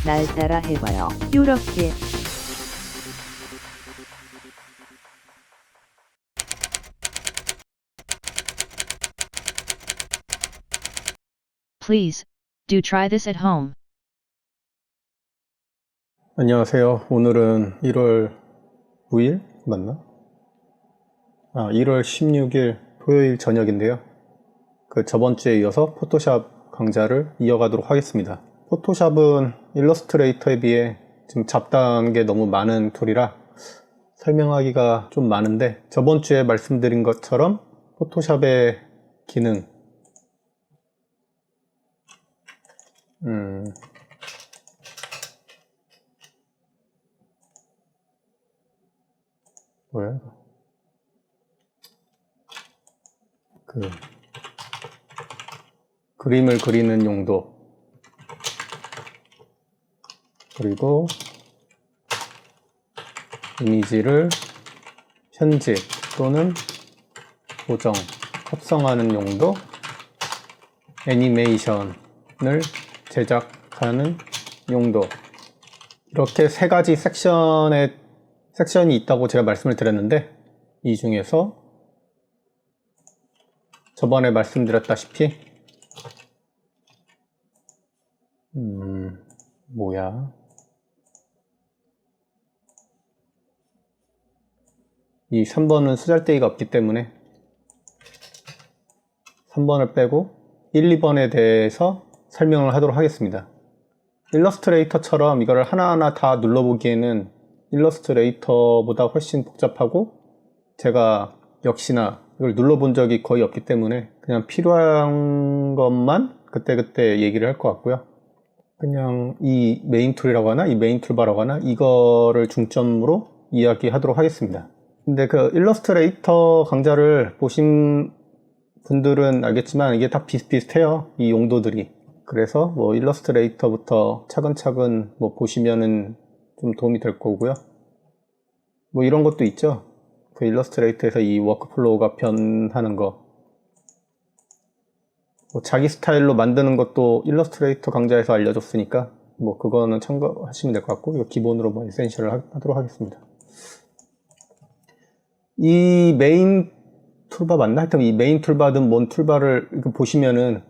날 따라 해봐요. 요렇게. Please, do try this at home. 안녕하세요. 오늘은 1월 9일 맞나? 1월 16일 토요일 저녁인데요. 저번 주에 이어서 포토샵 강좌를 이어가도록 하겠습니다. 포토샵은 일러스트레이터에 비해 지금 잡다한 게 너무 많은 툴이라 설명하기가 좀 많은데, 저번 주에 말씀드린 것처럼 포토샵의 기능, 뭐야? 그림을 그리는 용도, 그리고 이미지를 편집 또는 보정, 합성하는 용도, 애니메이션을 제작하는 용도, 이렇게 세 가지 섹션이 있다고 제가 말씀을 드렸는데, 이 중에서 저번에 말씀드렸다시피 이 3번은 쓰잘데기가 없기 때문에 3번을 빼고 1, 2번에 대해서 설명을 하도록 하겠습니다. 일러스트레이터처럼 이걸 하나하나 다 눌러보기에는 일러스트레이터보다 훨씬 복잡하고, 제가 역시나 이걸 눌러본 적이 거의 없기 때문에 그냥 필요한 것만 그때그때 얘기를 할 것 같고요. 그냥 이 메인 툴이라고 하나, 이 메인 툴바라고 하나, 이거를 중점으로 이야기하도록 하겠습니다. 근데 일러스트레이터 강좌를 보신 분들은 알겠지만 이게 다 비슷비슷해요, 이 용도들이. 그래서 일러스트레이터부터 차근차근 보시면은 좀 도움이 될 거고요. 이런 것도 있죠. 일러스트레이터에서 이 워크플로우가 변하는 거, 자기 스타일로 만드는 것도 일러스트레이터 강좌에서 알려줬으니까 그거는 참고하시면 될 것 같고, 이거 기본으로 에센셜을 하도록 하겠습니다. 이 메인 툴바 맞나? 하여튼 이 메인 툴바든 뭔 툴바를 이렇게 보시면은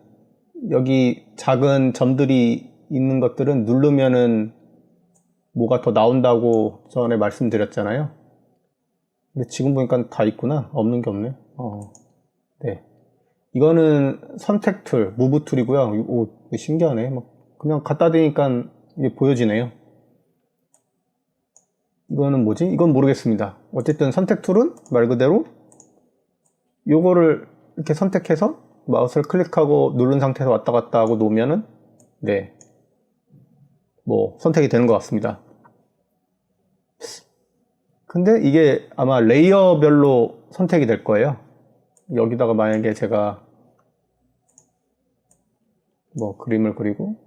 여기 작은 점들이 있는 것들은 누르면은 뭐가 더 나온다고 전에 말씀드렸잖아요. 근데 지금 보니까 다 있구나. 없는 게 없네. 네. 이거는 선택 툴, 무브 툴이고요. 오, 신기하네. 그냥 갖다 대니까 이게 보여지네요. 이거는 뭐지? 이건 모르겠습니다. 어쨌든 선택 툴은 말 그대로 요거를 이렇게 선택해서 마우스를 클릭하고 누른 상태에서 왔다 갔다 하고 놓으면은 선택이 되는 것 같습니다. 근데 이게 아마 레이어별로 선택이 될 거예요. 여기다가 만약에 제가 그림을 그리고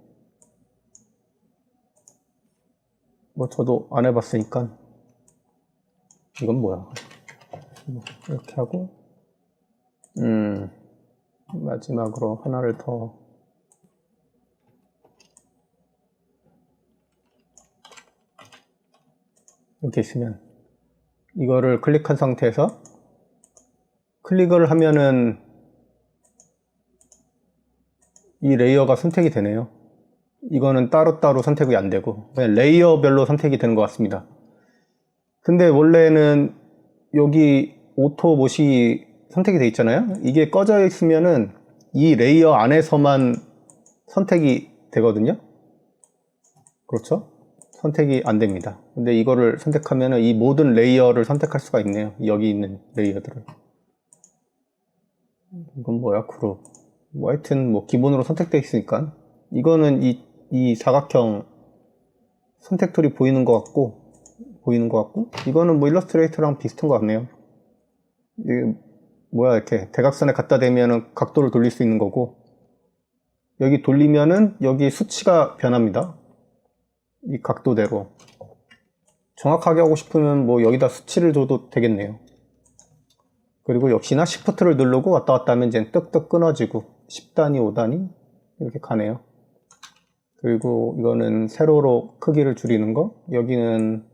저도 안 해봤으니까 이건 뭐야, 이렇게 하고 마지막으로 하나를 더 이렇게 있으면 이거를 클릭한 상태에서 클릭을 하면은 이 레이어가 선택이 되네요. 이거는 따로따로 선택이 안 되고 그냥 레이어별로 선택이 되는 것 같습니다. 근데 원래는 여기 오토 모시 선택이 돼 있잖아요. 이게 꺼져 있으면은 이 레이어 안에서만 선택이 되거든요. 그렇죠? 선택이 안 됩니다. 근데 이거를 선택하면은 이 모든 레이어를 선택할 수가 있네요. 여기 있는 레이어들을. 이건 뭐야? 그룹. 하여튼 기본으로 선택되어 있으니까 이거는 이 사각형 선택 툴이 보이는 것 같고, 이거는 일러스트레이터랑 비슷한 것 같네요. 이게 이렇게 대각선에 갖다 대면은 각도를 돌릴 수 있는 거고, 여기 돌리면은 여기 수치가 변합니다. 이 각도대로 정확하게 하고 싶으면 여기다 수치를 줘도 되겠네요. 그리고 역시나 Shift를 누르고 왔다 갔다 하면 이제 뜩뜩 끊어지고 10단위, 5단위 이렇게 가네요. 그리고 이거는 세로로 크기를 줄이는 거, 여기는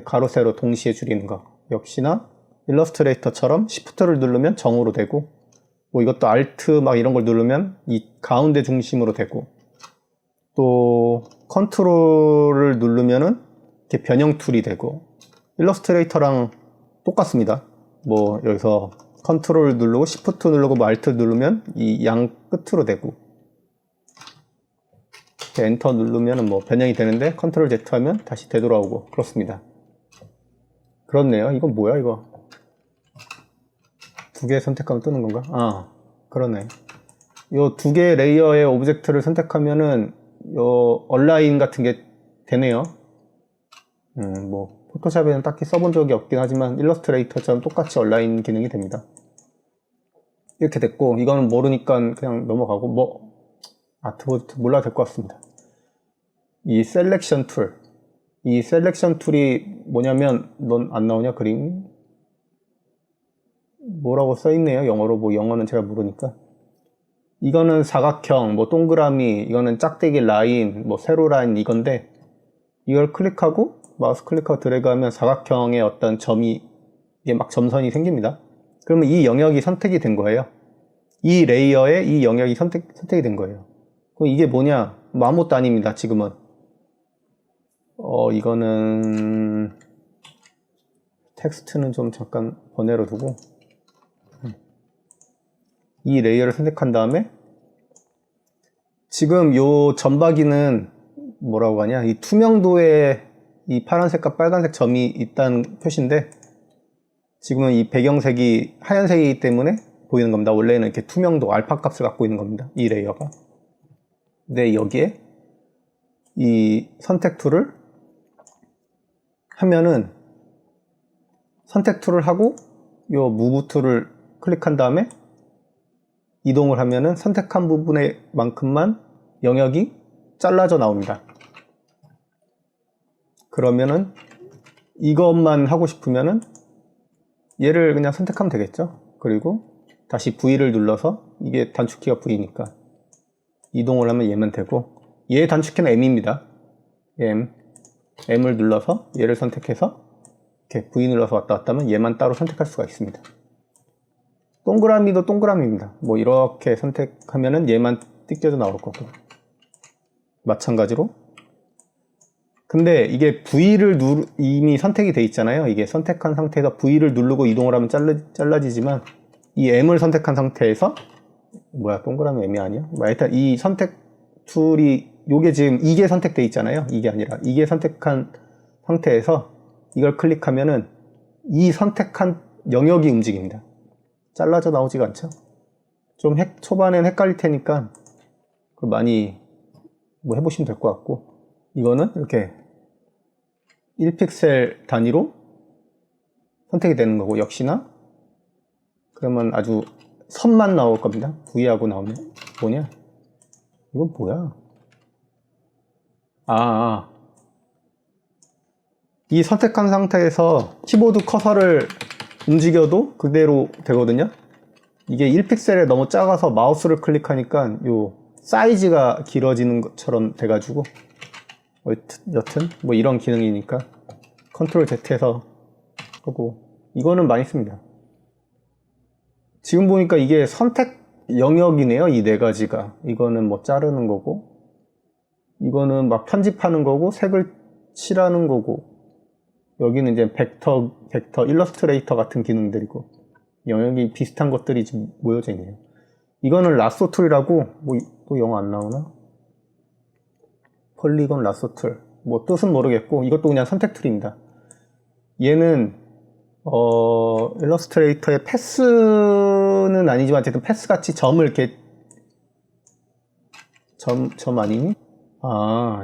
가로 세로 동시에 줄이는 거. 역시나 일러스트레이터처럼 Shift를 누르면 정으로 되고, 뭐 이것도 Alt 막 이런 걸 누르면 이 가운데 중심으로 되고, 또 컨트롤을 누르면은 이렇게 변형 툴이 되고, 일러스트레이터랑 똑같습니다. 뭐 여기서 컨트롤 누르고 Shift 누르고 뭐 Alt 누르면 이 양 끝으로 되고, 엔터 누르면 뭐 변형이 되는데 컨트롤 Z 하면 다시 되돌아오고 그렇습니다. 그렇네요. 이건 뭐야 이거? 두 개 선택하면 뜨는 건가? 아, 그러네. 요 두 개의 레이어의 오브젝트를 선택하면은 요 얼라인 같은 게 되네요. 뭐 포토샵에는 딱히 써본 적이 없긴 하지만 일러스트레이터처럼 똑같이 얼라인 기능이 됩니다. 이렇게 됐고, 이거는 모르니까 그냥 넘어가고, 뭐 아트보드 몰라도 될 것 같습니다. 이 셀렉션 툴, 이 셀렉션 툴이 뭐냐면, 넌 안 나오냐 그림? 뭐라고 써있네요 영어로. 뭐 영어는 제가 모르니까. 이거는 사각형, 뭐 동그라미, 이거는 짝대기 라인, 뭐 세로 라인 이건데, 이걸 클릭하고 마우스 클릭하고 드래그하면 사각형의 어떤 점이, 이게 막 점선이 생깁니다. 그러면 이 영역이 선택이 된 거예요. 이 레이어에 이 영역이 선택이 된 거예요. 그럼 이게 뭐냐? 아무것도 아닙니다, 지금은. 이거는 텍스트는 좀 잠깐 번외로 두고, 이 레이어를 선택한 다음에 지금 요 점박이는 뭐라고 하냐, 이 투명도에 이 파란색과 빨간색 점이 있다는 표시인데, 지금은 이 배경색이 하얀색이기 때문에 보이는 겁니다. 원래는 이렇게 투명도 알파 값을 갖고 있는 겁니다, 이 레이어가. 근데 여기에 이 선택 툴을 하면은, 선택 툴을 하고 요 무브 툴을 클릭한 다음에 이동을 하면은 선택한 부분의 만큼만 영역이 잘라져 나옵니다. 그러면은 이것만 하고 싶으면은 얘를 그냥 선택하면 되겠죠. 그리고 다시 V를 눌러서, 이게 단축키가 V니까 이동을 하면 얘만 되고, 얘 단축키는 M입니다. M을 눌러서 얘를 선택해서 이렇게 V 눌러서 왔다 갔다 하면 얘만 따로 선택할 수가 있습니다. 동그라미도 동그라미입니다. 뭐 이렇게 선택하면은 얘만 뜯겨져 나올 거고, 마찬가지로. 근데 이게 V를 이미 선택이 돼 있잖아요. 이게 선택한 상태에서 V를 누르고 이동을 하면 잘라지지만, 이 M을 선택한 상태에서, 뭐야, 동그라미 M이 아니야? 일단 이 선택 툴이, 요게 지금 이게 선택돼 있잖아요. 이게 아니라 이게 선택한 상태에서 이걸 클릭하면은 이 선택한 영역이 움직입니다. 잘라져 나오지가 않죠. 좀 초반엔 헷갈릴 테니까 많이 뭐 해보시면 될 것 같고, 이거는 이렇게 1픽셀 단위로 선택이 되는 거고, 역시나 그러면 아주 선만 나올 겁니다. V하고 나오면 뭐냐? 이건 뭐야? 이 선택한 상태에서 키보드 커서를 움직여도 그대로 되거든요. 이게 1픽셀에 너무 작아서 마우스를 클릭하니까 요 사이즈가 길어지는 것처럼 돼가지고, 여튼 뭐 이런 기능이니까 컨트롤 Z에서 하고, 이거는 많이 씁니다. 지금 보니까 이게 선택 영역이네요, 이 네 가지가. 이거는 뭐 자르는 거고, 이거는 막 편집하는 거고, 색을 칠하는 거고, 여기는 이제 벡터 일러스트레이터 같은 기능들이고, 영역이 비슷한 것들이 지금 모여져 있네요. 이거는 라쏘 툴이라고, 뭐 또 영어 안 나오나? 폴리곤 라쏘 툴. 뭐 뜻은 모르겠고, 이것도 그냥 선택 툴입니다. 얘는 일러스트레이터의 패스는 아니지만 어쨌든 패스같이 점을 이렇게, 점 아니니?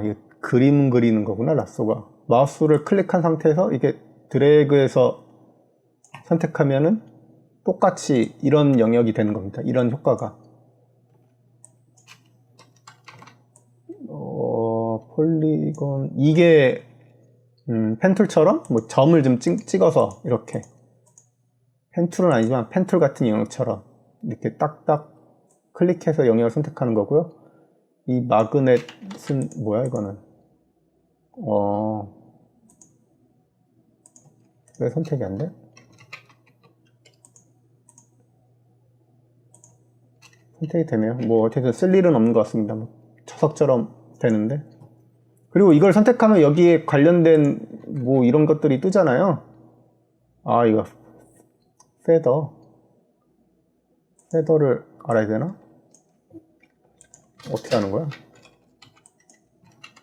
이게 그림 그리는 거구나, 라쏘가. 마우스를 클릭한 상태에서 이게 드래그해서 선택하면은 똑같이 이런 영역이 되는 겁니다. 이런 효과가. 폴리곤, 이게 펜툴처럼 뭐 점을 좀 찍어서 이렇게, 펜툴은 아니지만 펜툴 같은 영역처럼 이렇게 딱딱 클릭해서 영역을 선택하는 거고요. 이 마그넷은 뭐야 이거는? 왜 선택이 안 돼? 선택이 되네요. 뭐 어쨌든 쓸 일은 없는 것 같습니다. 뭐 자석처럼 되는데. 그리고 이걸 선택하면 여기에 관련된 뭐 이런 것들이 뜨잖아요. 아, 이거 페더를 알아야 되나? 어떻게 하는 거야?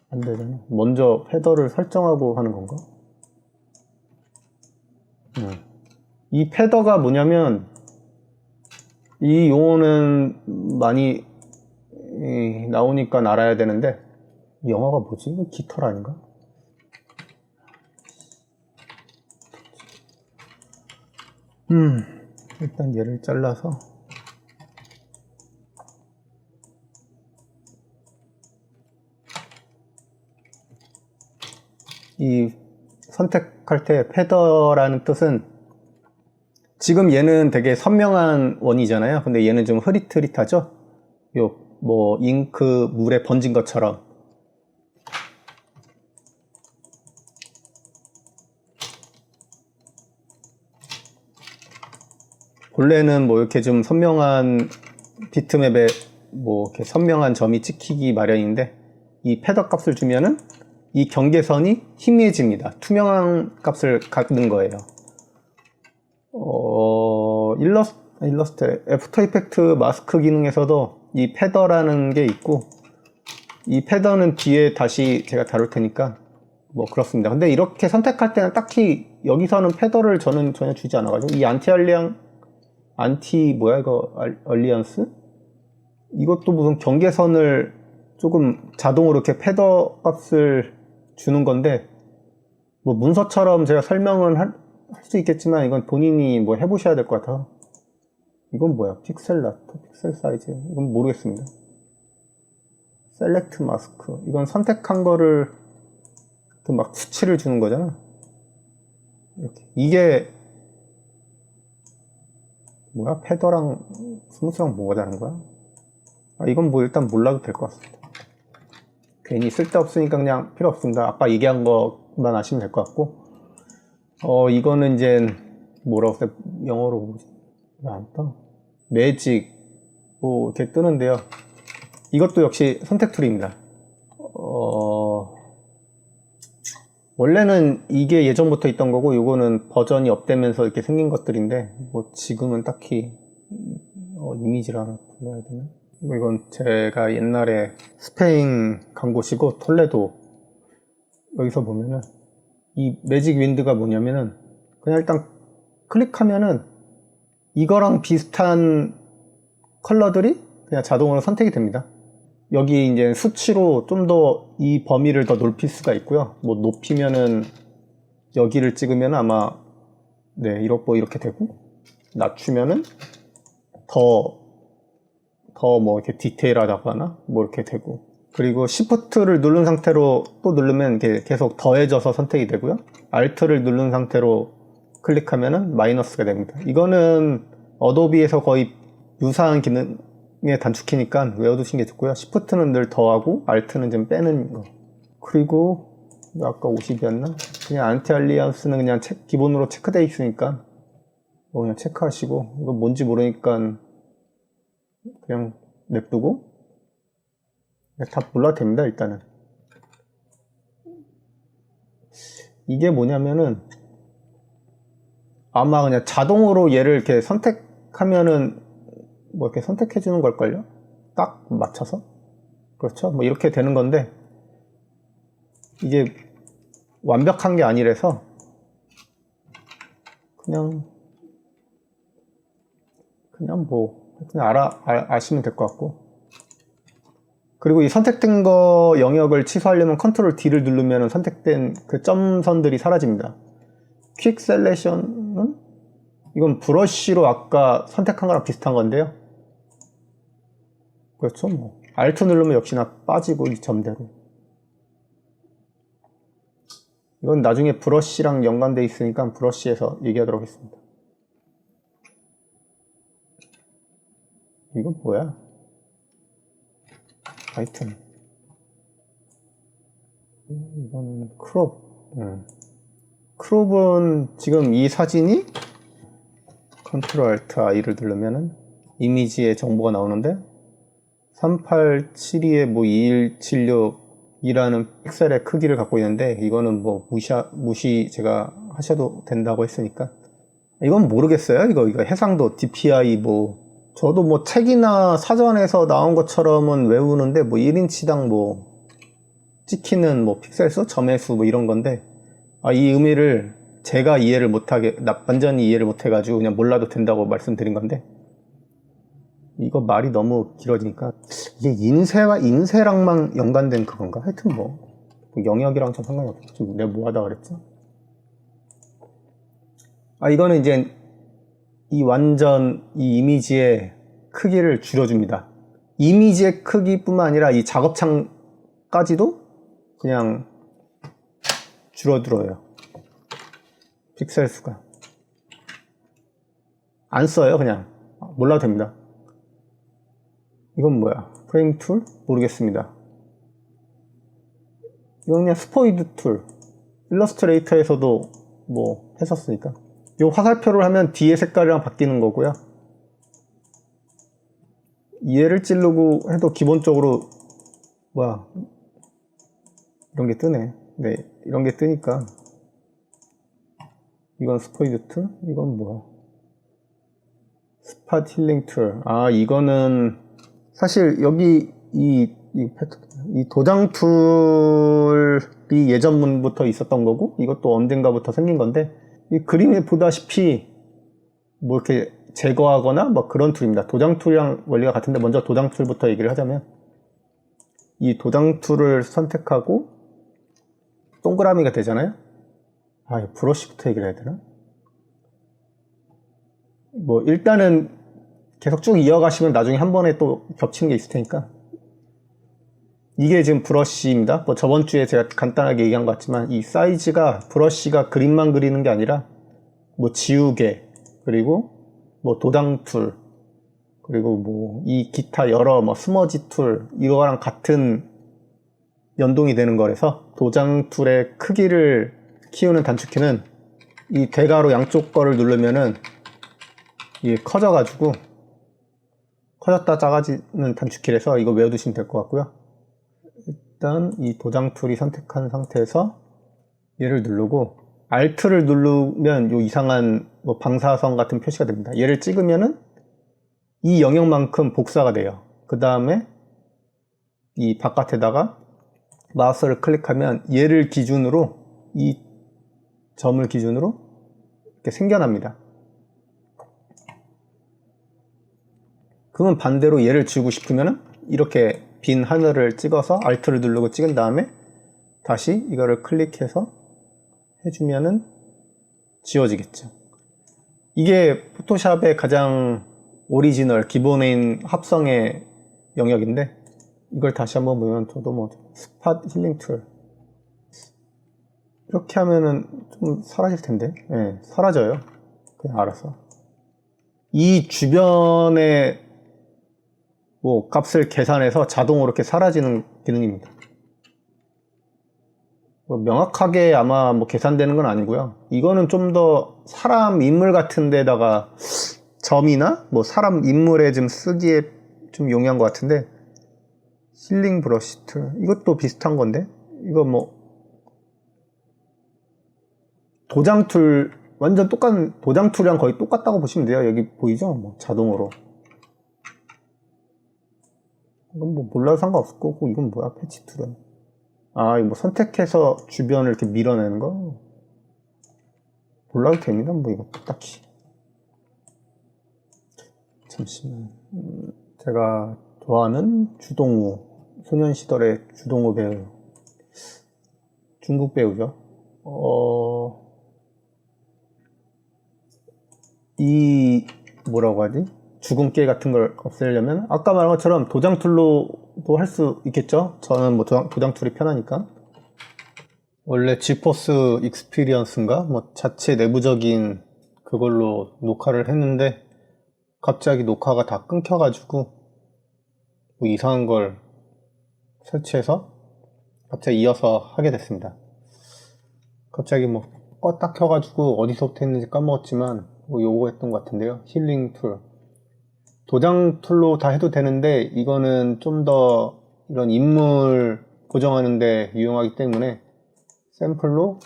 안 되잖아. 먼저 페더를 설정하고 하는 건가? 이 페더가 뭐냐면 이 용어는 많이 나오니까 알아야 되는데 영어가 뭐지? 이거 깃털 아닌가? 일단 얘를 잘라서 이 선택할 때 패더라는 뜻은 지금 얘는 되게 선명한 원이잖아요. 근데 얘는 좀 흐릿흐릿하죠? 요 뭐 잉크 물에 번진 것처럼. 본래는 뭐 이렇게 좀 선명한 비트맵에 뭐 이렇게 선명한 점이 찍히기 마련인데 이 패더 값을 주면은 이 경계선이 희미해집니다. 투명한 값을 갖는 거예요. 일러스트 애프터 이펙트 마스크 기능에서도 이 패더라는 게 있고 이 패더는 뒤에 다시 제가 다룰 테니까 뭐 그렇습니다. 근데 이렇게 선택할 때는 딱히 여기서는 패더를 저는 전혀 주지 않아가지고 이 얼리언스? 이것도 무슨 경계선을 조금 자동으로 이렇게 패더 값을 주는 건데 뭐 문서처럼 제가 설명은 할 수 있겠지만 이건 본인이 뭐 해보셔야 될 것 같아요. 이건 뭐야? 픽셀 라터, 픽셀 사이즈. 이건 모르겠습니다. 셀렉트 마스크. 이건 선택한 거를 막 수치를 주는 거잖아. 이렇게. 이게 뭐야? 패더랑 스무스랑 뭐가 다른 거야? 이건 뭐 일단 몰라도 될 것 같습니다. 괜히 쓸데없으니까 그냥 필요 없습니다. 아까 얘기한 것만 아시면 될 것 같고 이거는 이제 뭐라고 써? 영어로 뭐지? 왜 안 떠? 매직 뭐 이렇게 뜨는데요. 이것도 역시 선택 툴입니다. 원래는 이게 예전부터 있던 거고 이거는 버전이 업되면서 이렇게 생긴 것들인데 뭐 지금은 딱히 이미지를 하나 불러야 되나? 이건 제가 옛날에 스페인 간 곳이고 톨레도. 여기서 보면은 이 매직 윈드가 뭐냐면은 그냥 일단 클릭하면은 이거랑 비슷한 컬러들이 그냥 자동으로 선택이 됩니다. 여기 이제 수치로 좀 더 이 범위를 더 높일 수가 있고요. 뭐 높이면은 여기를 찍으면 아마 네 이렇게 되고 낮추면은 더 뭐 이렇게 디테일하다고 하나 뭐 이렇게 되고 그리고 Shift를 누른 상태로 또 누르면 이게 계속 더해져서 선택이 되고요. Alt를 누른 상태로 클릭하면은 마이너스가 됩니다. 이거는 어도비에서 거의 유사한 기능의 단축키니까 외워두신 게 좋고요. Shift는 늘 더하고 Alt는 좀 빼는 거. 그리고 아까 50이었나? 그냥 안티 알리안스는 그냥 기본으로 체크되어 있으니까 뭐 그냥 체크하시고 이거 뭔지 모르니까 그냥 냅두고 다 몰라도 됩니다. 일단은 이게 뭐냐면은 아마 그냥 자동으로 얘를 이렇게 선택하면은 뭐 이렇게 선택해 주는 걸걸요? 딱 맞춰서 그렇죠? 뭐 이렇게 되는 건데 이게 완벽한 게 아니라서 그냥 아시면 될 것 같고 그리고 이 선택된 거 영역을 취소하려면 컨트롤 D를 누르면 선택된 그 점선들이 사라집니다. 퀵 셀렉션은 이건 브러쉬로 아까 선택한 거랑 비슷한 건데요. 그렇죠. 뭐 Alt 누르면 역시나 빠지고 이 점대로. 이건 나중에 브러쉬랑 연관되어 있으니까 브러쉬에서 얘기하도록 하겠습니다. 이건 뭐야? 하여튼 이거는 크롭. 크롭은 지금 이 사진이 컨트롤 알트 I를 누르면은 이미지의 정보가 나오는데 3872에 뭐 2176이라는 픽셀의 크기를 갖고 있는데 이거는 뭐 무시 제가 하셔도 된다고 했으니까 이건 모르겠어요. 이거 해상도 DPI 뭐 저도 뭐 책이나 사전에서 나온 것처럼은 외우는데 뭐 1인치당 뭐 찍히는 뭐 픽셀 수, 점의 수 뭐 이런 건데 이 의미를 제가 이해를 못하게 완전히 이해를 못해가지고 그냥 몰라도 된다고 말씀드린 건데 이거 말이 너무 길어지니까 이게 인쇄랑만 연관된 그건가? 하여튼 뭐 영역이랑 좀 상관이 없어. 지금 내가 뭐 하다 그랬지? 이거는 이제 이 이미지의 크기를 줄여줍니다. 이미지의 크기뿐만 아니라 이 작업창까지도 그냥 줄어들어요. 픽셀 수가. 안 써요, 그냥. 몰라도 됩니다. 이건 뭐야? 프레임 툴? 모르겠습니다. 이건 그냥 스포이드 툴. 일러스트레이터에서도 뭐 했었으니까. 이 화살표를 하면 뒤에 색깔이랑 바뀌는 거고요. 얘를 찌르고 해도 기본적으로 이런 게 뜨네. 네, 이런 게 뜨니까 이건 스포이드 툴? 이건 뭐야? 스팟 힐링 툴. 이거는 사실 여기 이 도장 툴이 예전부터 있었던 거고 이것도 언젠가부터 생긴 건데 이 그림에 보다시피 뭐 이렇게 제거하거나 뭐 그런 툴입니다. 도장 툴이랑 원리가 같은데 먼저 도장 툴부터 얘기를 하자면 이 도장 툴을 선택하고 동그라미가 되잖아요. 브러쉬부터 얘기를 해야 되나? 뭐 일단은 계속 쭉 이어가시면 나중에 한 번에 또 겹치는 게 있을 테니까 이게 지금 브러쉬입니다. 뭐 저번 주에 제가 간단하게 얘기한 것 같지만 이 사이즈가 브러쉬가 그림만 그리는 게 아니라 뭐 지우개 그리고 뭐 도장 툴 그리고 뭐 이 기타 여러 뭐 스머지 툴 이거랑 같은 연동이 되는 거라서 도장 툴의 크기를 키우는 단축키는 이 대괄호 양쪽 거를 누르면은 이게 커져가지고 커졌다 작아지는 단축키라서 이거 외워두시면 될 것 같고요. 일단 이 도장 툴이 선택한 상태에서 얘를 누르고 Alt를 누르면 요 이상한 뭐 방사선 같은 표시가 됩니다. 얘를 찍으면은 이 영역만큼 복사가 돼요. 그 다음에 이 바깥에다가 마우스를 클릭하면 얘를 기준으로 이 점을 기준으로 이렇게 생겨납니다. 그러면 반대로 얘를 지우고 싶으면은 이렇게 빈 하늘을 찍어서 Alt를 누르고 찍은 다음에 다시 이거를 클릭해서 해주면은 지워지겠죠. 이게 포토샵의 가장 오리지널 기본인 합성의 영역인데 이걸 다시 한번 보면 저도 뭐 스팟 힐링 툴 이렇게 하면은 좀 사라질 텐데 사라져요. 그냥 알아서 이 주변에 뭐 값을 계산해서 자동으로 이렇게 사라지는 기능입니다. 뭐 명확하게 아마 뭐 계산되는 건 아니고요. 이거는 좀 더 사람 인물 같은 데다가 점이나 뭐 사람 인물에 좀 쓰기에 좀 용이한 것 같은데 힐링 브러쉬 툴 이것도 비슷한 건데 이거 뭐 도장 툴 완전 똑같은 도장 툴이랑 거의 똑같다고 보시면 돼요. 여기 보이죠? 뭐 자동으로 이건 뭐 몰라도 상관없을 거고 이건 뭐야 패치 툴은 이거 뭐 선택해서 주변을 이렇게 밀어내는 거 몰라도 됩니다. 뭐 이것도 딱히 잠시만 제가 좋아하는 주동우 소년시절의 주동우 배우 중국 배우죠. 이 뭐라고 하지? 주근깨 같은 걸 없애려면 아까 말한 것처럼 도장 툴로도 할 수 있겠죠. 저는 뭐 도장 툴이 편하니까 원래 지포스 익스피리언스인가 뭐 자체 내부적인 그걸로 녹화를 했는데 갑자기 녹화가 다 끊겨가지고 뭐 이상한 걸 설치해서 갑자기 이어서 하게 됐습니다. 갑자기 뭐 껐다 켜가지고 어디서부터 했는지 까먹었지만 뭐 요거 했던 것 같은데요. 힐링 툴. 도장 툴로 다 해도 되는데 이거는 좀 더 이런 인물 고정하는데 유용하기 때문에 샘플로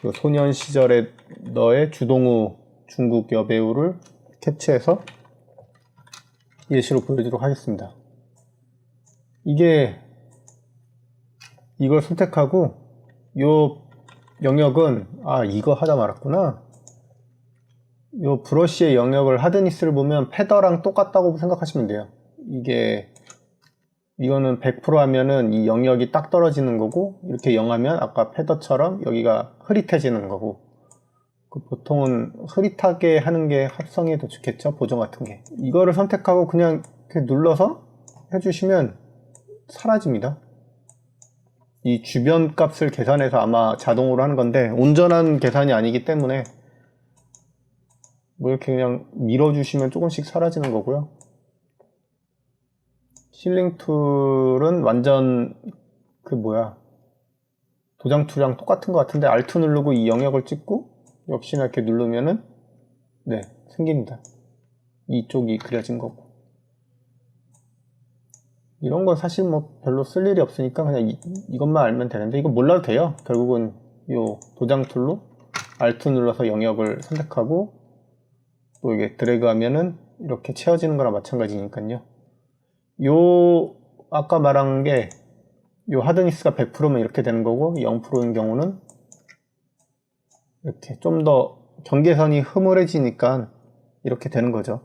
그 소년 시절의 너의 주동우 중국 여배우를 캡처해서 예시로 보여드리도록 하겠습니다. 이걸 선택하고 요 영역은 이거 하다 말았구나. 요 브러쉬의 영역을 하드니스를 보면 패더랑 똑같다고 생각하시면 돼요. 이거는 100% 하면은 이 영역이 딱 떨어지는 거고, 이렇게 0 하면 아까 패더처럼 여기가 흐릿해지는 거고, 보통은 흐릿하게 하는 게 합성이 더 좋겠죠, 보정 같은 게. 이거를 선택하고 그냥 이렇게 눌러서 해주시면 사라집니다. 이 주변 값을 계산해서 아마 자동으로 하는 건데, 온전한 계산이 아니기 때문에 뭐 이렇게 그냥 밀어주시면 조금씩 사라지는 거고요. 힐링 툴은 완전 도장 툴이랑 똑같은 것 같은데, Alt 누르고 이 영역을 찍고 역시나 이렇게 누르면은 생깁니다. 이쪽이 그려진 거고. 이런 건 사실 뭐 별로 쓸 일이 없으니까 그냥 이것만 알면 되는데, 이거 몰라도 돼요. 결국은 요 도장 툴로 Alt 눌러서 영역을 선택하고 또 이게 드래그 하면은 이렇게 채워지는 거랑 마찬가지니까요. 아까 말한 게 요 하드니스가 100%면 이렇게 되는 거고, 0%인 경우는 이렇게 좀 더 경계선이 흐물해지니까 이렇게 되는 거죠.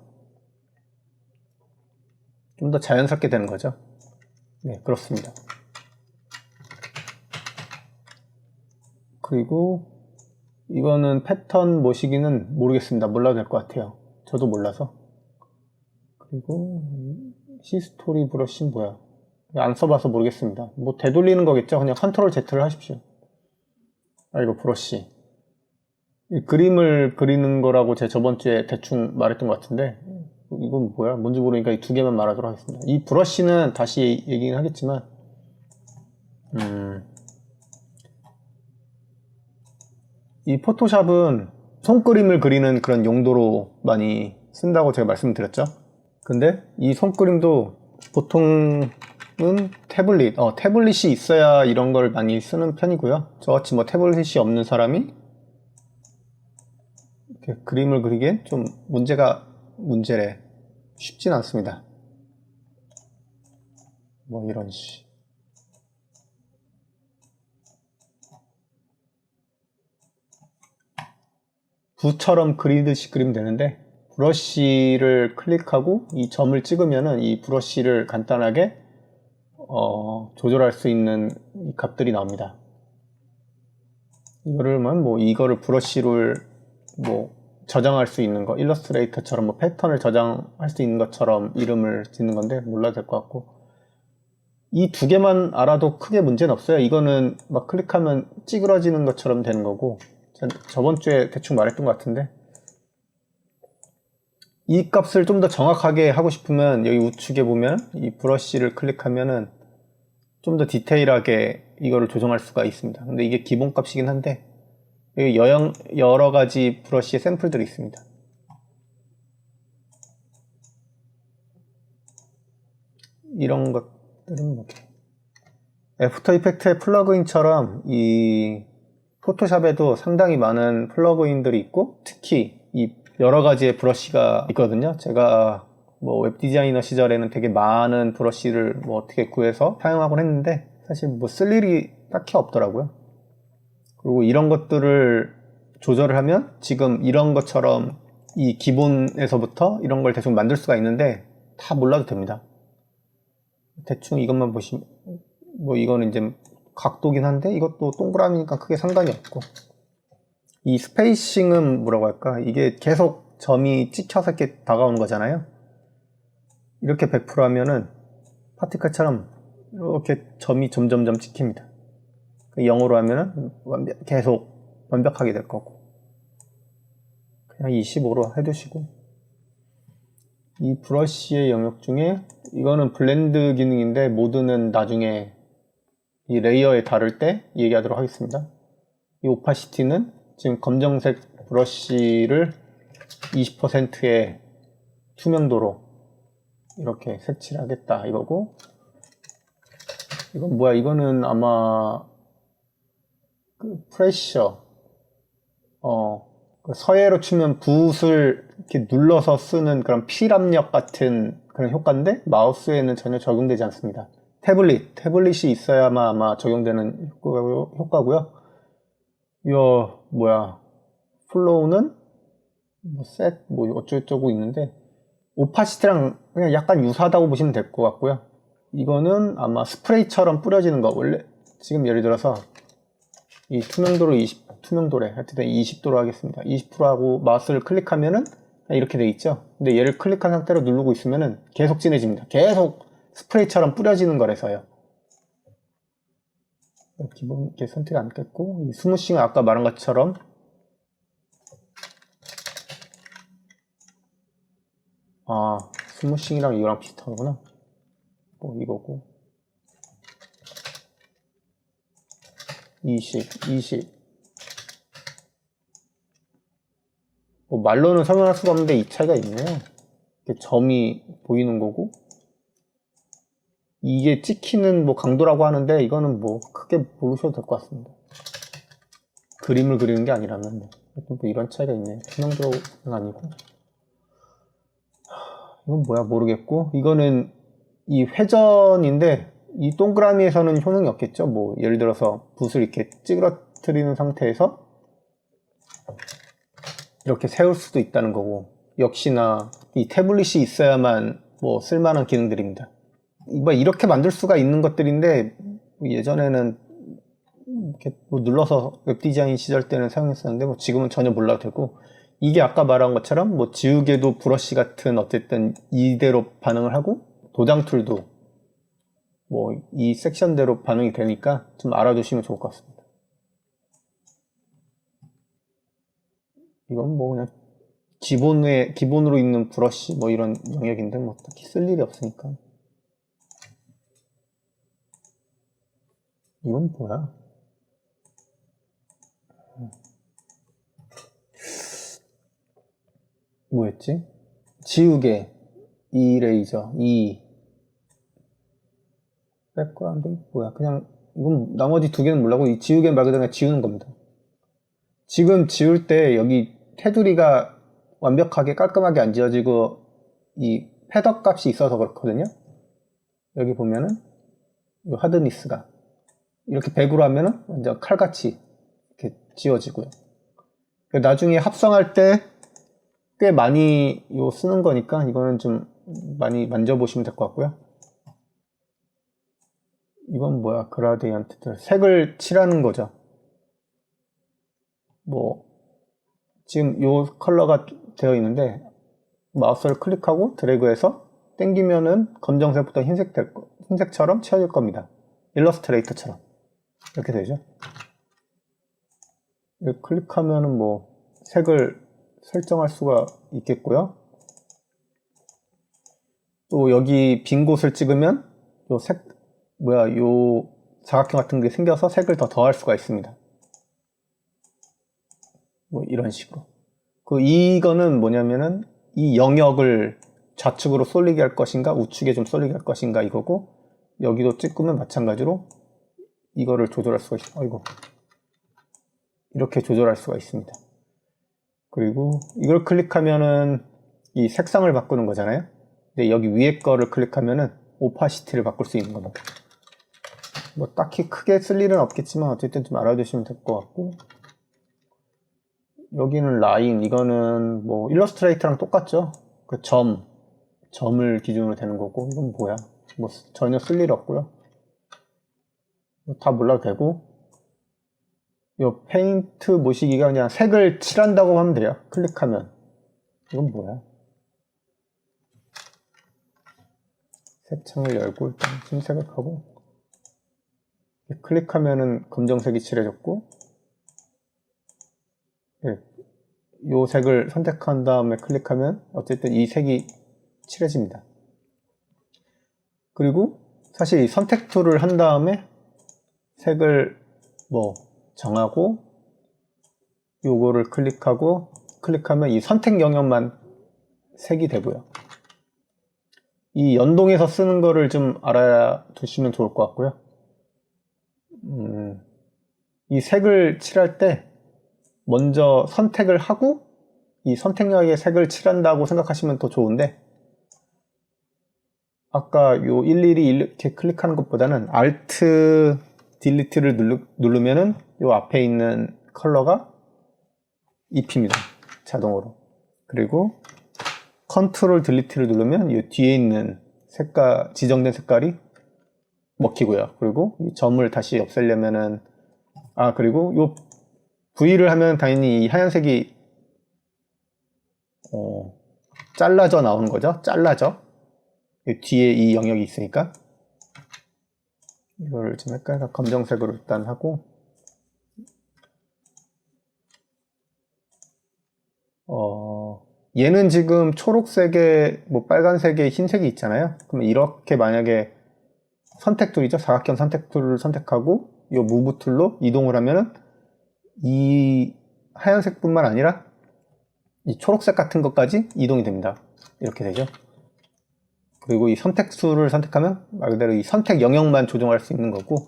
좀 더 자연스럽게 되는 거죠. 네, 그렇습니다. 그리고 이거는 패턴 모시기는 모르겠습니다. 몰라도 될 것 같아요. 저도 몰라서. 그리고 히스토리 브러쉬는 뭐야? 안 써봐서 모르겠습니다. 뭐 되돌리는 거겠죠? 그냥 컨트롤 Z를 하십시오. 이거 브러쉬. 이 그림을 그리는 거라고 제가 저번 주에 대충 말했던 것 같은데, 이건 뭐야? 뭔지 모르니까 이 두 개만 말하도록 하겠습니다. 이 브러쉬는 다시 얘기는 하겠지만, 이 포토샵은 손그림을 그리는 그런 용도로 많이 쓴다고 제가 말씀드렸죠. 근데 이 손그림도 보통은 태블릿이 있어야 이런 걸 많이 쓰는 편이고요. 저같이 뭐 태블릿이 없는 사람이 이렇게 그림을 그리기엔 좀 문제래. 쉽진 않습니다. 뭐 이런 부처럼 그리듯이 그리면 되는데, 브러쉬를 클릭하고 이 점을 찍으면은 이 브러쉬를 간단하게 조절할 수 있는 이 값들이 나옵니다. 이거를 브러쉬를 저장할 수 있는 거, 일러스트레이터처럼 패턴을 저장할 수 있는 것처럼 이름을 짓는 건데, 몰라도 될 것 같고, 이 두 개만 알아도 크게 문제는 없어요. 이거는 막 클릭하면 찌그러지는 것처럼 되는 거고, 저번 주에 대충 말했던 것 같은데, 이 값을 좀 더 정확하게 하고 싶으면 여기 우측에 보면 이 브러쉬를 클릭하면은 좀 더 디테일하게 이거를 조정할 수가 있습니다. 근데 이게 기본 값이긴 한데, 여기 여러 가지 브러쉬의 샘플들이 있습니다. 이런 것들은 애프터 이펙트의 플러그인처럼 이 포토샵에도 상당히 많은 플러그인들이 있고, 특히 이 여러 가지의 브러쉬가 있거든요. 제가 웹 디자이너 시절에는 되게 많은 브러쉬를 어떻게 구해서 사용하곤 했는데, 사실 쓸 일이 딱히 없더라고요. 그리고 이런 것들을 조절을 하면 지금 이런 것처럼 이 기본에서부터 이런 걸 대충 만들 수가 있는데, 다 몰라도 됩니다. 대충 이것만 보시면, 이거는 이제 각도긴 한데 이것도 동그라미니까 크게 상관이 없고, 이 스페이싱은 뭐라고 할까? 이게 계속 점이 찍혀서 이렇게 다가오는 거잖아요. 이렇게 100% 하면은 파티클처럼 이렇게 점이 점점점 찍힙니다. 0으로 하면은 계속 완벽하게 될 거고, 그냥 25로 해두시고, 이 브러쉬의 영역 중에 이거는 블렌드 기능인데 모드는 나중에 이 레이어에 다를 때 얘기하도록 하겠습니다. 이 오파시티는 지금 검정색 브러쉬를 20%의 투명도로 이렇게 색칠을 하겠다 이거고, 이건 뭐야? 이거는 아마 그 프레셔, 그 서예로 치면 붓을 이렇게 눌러서 쓰는 그런 필압력 같은 그런 효과인데 마우스에는 전혀 적용되지 않습니다. 태블릿이 있어야만 아마 적용되는 효과고요. 이거 뭐야? 플로우는 뭐 어쩌고저쩌고 있는데 오파시티랑 그냥 약간 유사하다고 보시면 될 것 같고요. 이거는 아마 스프레이처럼 뿌려지는 거. 원래 지금 예를 들어서 이 투명도래 하여튼 20도로 하겠습니다. 20% 하고 마우스를 클릭하면은 이렇게 돼 있죠. 근데 얘를 클릭한 상태로 누르고 있으면은 계속 진해집니다. 계속 스프레이처럼 뿌려지는 거라서요. 기본 이렇게 선택이 안 됐고, 이 스무싱은 아까 말한 것처럼 스무싱이랑 이거랑 비슷하구나. 뭐 이거고 20 뭐 말로는 설명할 수가 없는데 이 차이가 있네요. 이렇게 점이 보이는 거고, 이게 찍히는 뭐 강도라고 하는데 이거는 뭐 크게 모르셔도 될 것 같습니다. 그림을 그리는 게 아니라면 뭐 이런 차이가 있네. 투명도는 아니고, 이건 뭐야 모르겠고, 이거는 이 회전인데 이 동그라미에서는 효능이 없겠죠. 뭐 예를 들어서 붓을 이렇게 찌그러뜨리는 상태에서 이렇게 세울 수도 있다는 거고, 역시나 이 태블릿이 있어야만 뭐 쓸만한 기능들입니다. 뭐 이렇게 만들 수가 있는 것들인데 예전에는 이렇게 뭐 눌러서 웹디자인 시절 때는 사용했었는데 뭐 지금은 전혀 몰라도 되고, 이게 아까 말한 것처럼 뭐 지우개도 브러쉬 같은 어쨌든 이대로 반응을 하고, 도장 툴도 뭐 이 섹션대로 반응이 되니까 좀 알아두시면 좋을 것 같습니다. 이건 뭐 그냥 기본으로 있는 브러쉬 뭐 이런 영역인데 뭐 딱히 쓸 일이 없으니까. 이건 뭐야? 뭐였지? 지우개, 이레이저, 백그라운드 뭐야? 그냥 이건 나머지 두 개는 몰라고, 이 지우개 말 그대로 그냥 지우는 겁니다. 지금 지울 때 여기 테두리가 완벽하게 깔끔하게 안 지워지고 이 패더 값이 있어서 그렇거든요. 여기 보면은 이 하드니스가 이렇게 100으로 하면은 완전 칼같이 이렇게 지워지고요. 나중에 합성할 때 꽤 많이 쓰는 거니까 이거는 좀 많이 만져보시면 될 것 같고요. 이건 뭐야? 그라디언트들, 색을 칠하는 거죠. 뭐 지금 요 컬러가 되어 있는데 마우스를 클릭하고 드래그해서 당기면은 검정색부터 흰색처럼 채워질 겁니다. 일러스트레이터처럼 이렇게 되죠. 이렇게 클릭하면은 뭐 색을 설정할 수가 있겠고요. 또 여기 빈 곳을 찍으면 요 사각형 같은 게 생겨서 색을 더 더할 수가 있습니다. 뭐 이런 식으로. 이거는 뭐냐면은 이 영역을 좌측으로 쏠리게 할 것인가 우측에 좀 쏠리게 할 것인가 이거고, 여기도 찍으면 마찬가지로 이거를 조절할 수가 있어요. 이렇게 조절할 수가 있습니다. 그리고 이걸 클릭하면은 이 색상을 바꾸는 거잖아요. 근데 여기 위에 거를 클릭하면은 오파시티를 바꿀 수 있는 겁니다. 뭐 딱히 크게 쓸 일은 없겠지만 어쨌든 좀 알아두시면 될 것 같고, 여기는 라인, 이거는 뭐 일러스트레이터랑 똑같죠. 그 점을 기준으로 되는 거고, 이건 뭐야? 뭐 전혀 쓸 일 없고요. 다 몰라도 되고, 이 페인트 모시기가 그냥 색을 칠한다고 하면 돼요. 클릭하면. 이건 뭐야? 색창을 열고 일단 흰색을 하고, 클릭하면은 검정색이 칠해졌고, 이 색을 선택한 다음에 클릭하면 어쨌든 이 색이 칠해집니다. 그리고 사실 이 선택 툴을 한 다음에 색을 뭐 정하고 요거를 클릭하면 이 선택 영역만 색이 되고요. 이 연동해서 쓰는 거를 좀 알아두시면 좋을 것 같고요. 이 색을 칠할 때 먼저 선택을 하고 이 선택역에 색을 칠한다고 생각하시면 더 좋은데, 아까 요 일일이 이렇게 클릭하는 것보다는 Alt 딜리트를 누르면은 요 앞에 있는 컬러가 입힙니다. 자동으로. 그리고 컨트롤 딜리트를 누르면 이 뒤에 있는 색깔, 지정된 색깔이 먹히고요. 그리고 이 점을 다시 없애려면은, 그리고 요 V를 하면 당연히 이 하얀색이 잘라져 나오는 거죠. 잘라져. 뒤에 이 영역이 있으니까. 이거를 좀 헷갈려 검정색으로 일단 하고, 얘는 지금 초록색에 뭐 빨간색에 흰색이 있잖아요. 그러면 이렇게 만약에 선택 툴이죠. 사각형 선택 툴을 선택하고 이 무브 툴로 이동을 하면은 이 하얀색뿐만 아니라 이 초록색 같은 것까지 이동이 됩니다. 이렇게 되죠. 그리고 이 선택 툴을 선택하면 말 그대로 이 선택 영역만 조정할 수 있는 거고,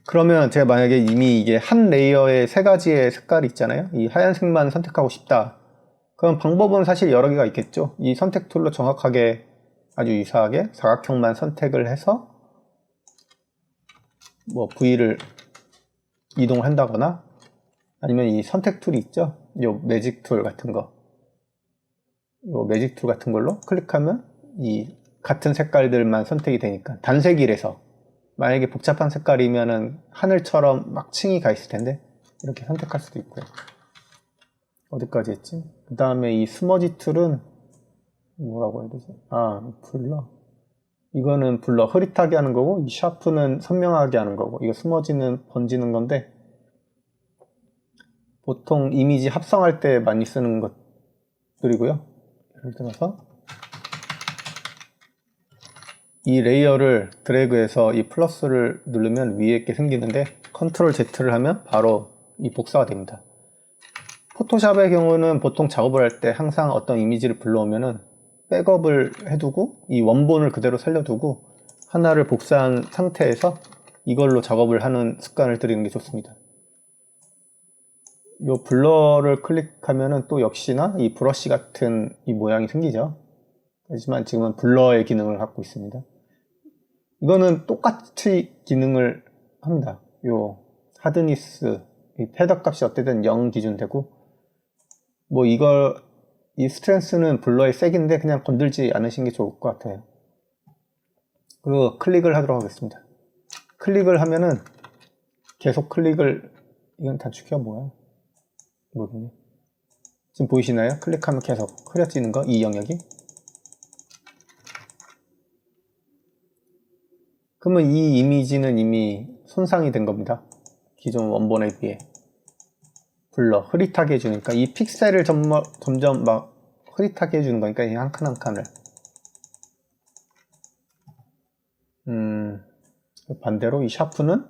그러면 제가 만약에 이미 이게 한 레이어에 세 가지의 색깔이 있잖아요. 이 하얀색만 선택하고 싶다. 그럼 방법은 사실 여러 개가 있겠죠. 이 선택 툴로 정확하게 아주 유사하게 사각형만 선택을 해서 뭐 V를 이동한다거나, 아니면 이 선택 툴이 있죠. 요 매직 툴 같은 거. 요 매직 툴 같은 걸로 클릭하면 이 같은 색깔들만 선택이 되니까, 단색이라서 만약에 복잡한 색깔이면은 하늘처럼 막 층이 가 있을 텐데 이렇게 선택할 수도 있고요. 어디까지 했지? 그 다음에 이 스머지 툴은 뭐라고 해야 되지? 블러. 이거는 블러 흐릿하게 하는 거고, 이 샤프는 선명하게 하는 거고, 이거 스머지는 번지는 건데, 보통 이미지 합성할 때 많이 쓰는 것들이고요. 예를 들어서 이 레이어를 드래그해서 이 플러스를 누르면 위에 게 생기는데, 컨트롤 Z를 하면 바로 이 복사가 됩니다. 포토샵의 경우는 보통 작업을 할 때 항상 어떤 이미지를 불러오면은 백업을 해두고 이 원본을 그대로 살려두고 하나를 복사한 상태에서 이걸로 작업을 하는 습관을 들이는 게 좋습니다. 이 블러를 클릭하면은 또 역시나 이 브러쉬 같은 이 모양이 생기죠. 하지만 지금은 블러의 기능을 갖고 있습니다. 이거는 똑같이 기능을 합니다. 요 하드니스, 이 패더 값이 어쨌든 0 기준 되고, 뭐 이 스트렝스는 블러의 색인데 그냥 건들지 않으시는 게 좋을 것 같아요. 그리고 클릭을 하도록 하겠습니다. 클릭을 하면은 계속 이건 단축키가 뭐야? 모르겠네. 지금 보이시나요? 클릭하면 계속 흐려지는 거, 이 영역이. 그러면 이 이미지는 이미 손상이 된 겁니다. 기존 원본에 비해. 블러, 흐릿하게 해주니까 이 픽셀을 점점 막 흐릿하게 해주는 거니까 이 한 칸 한 칸을. 반대로 이 샤프는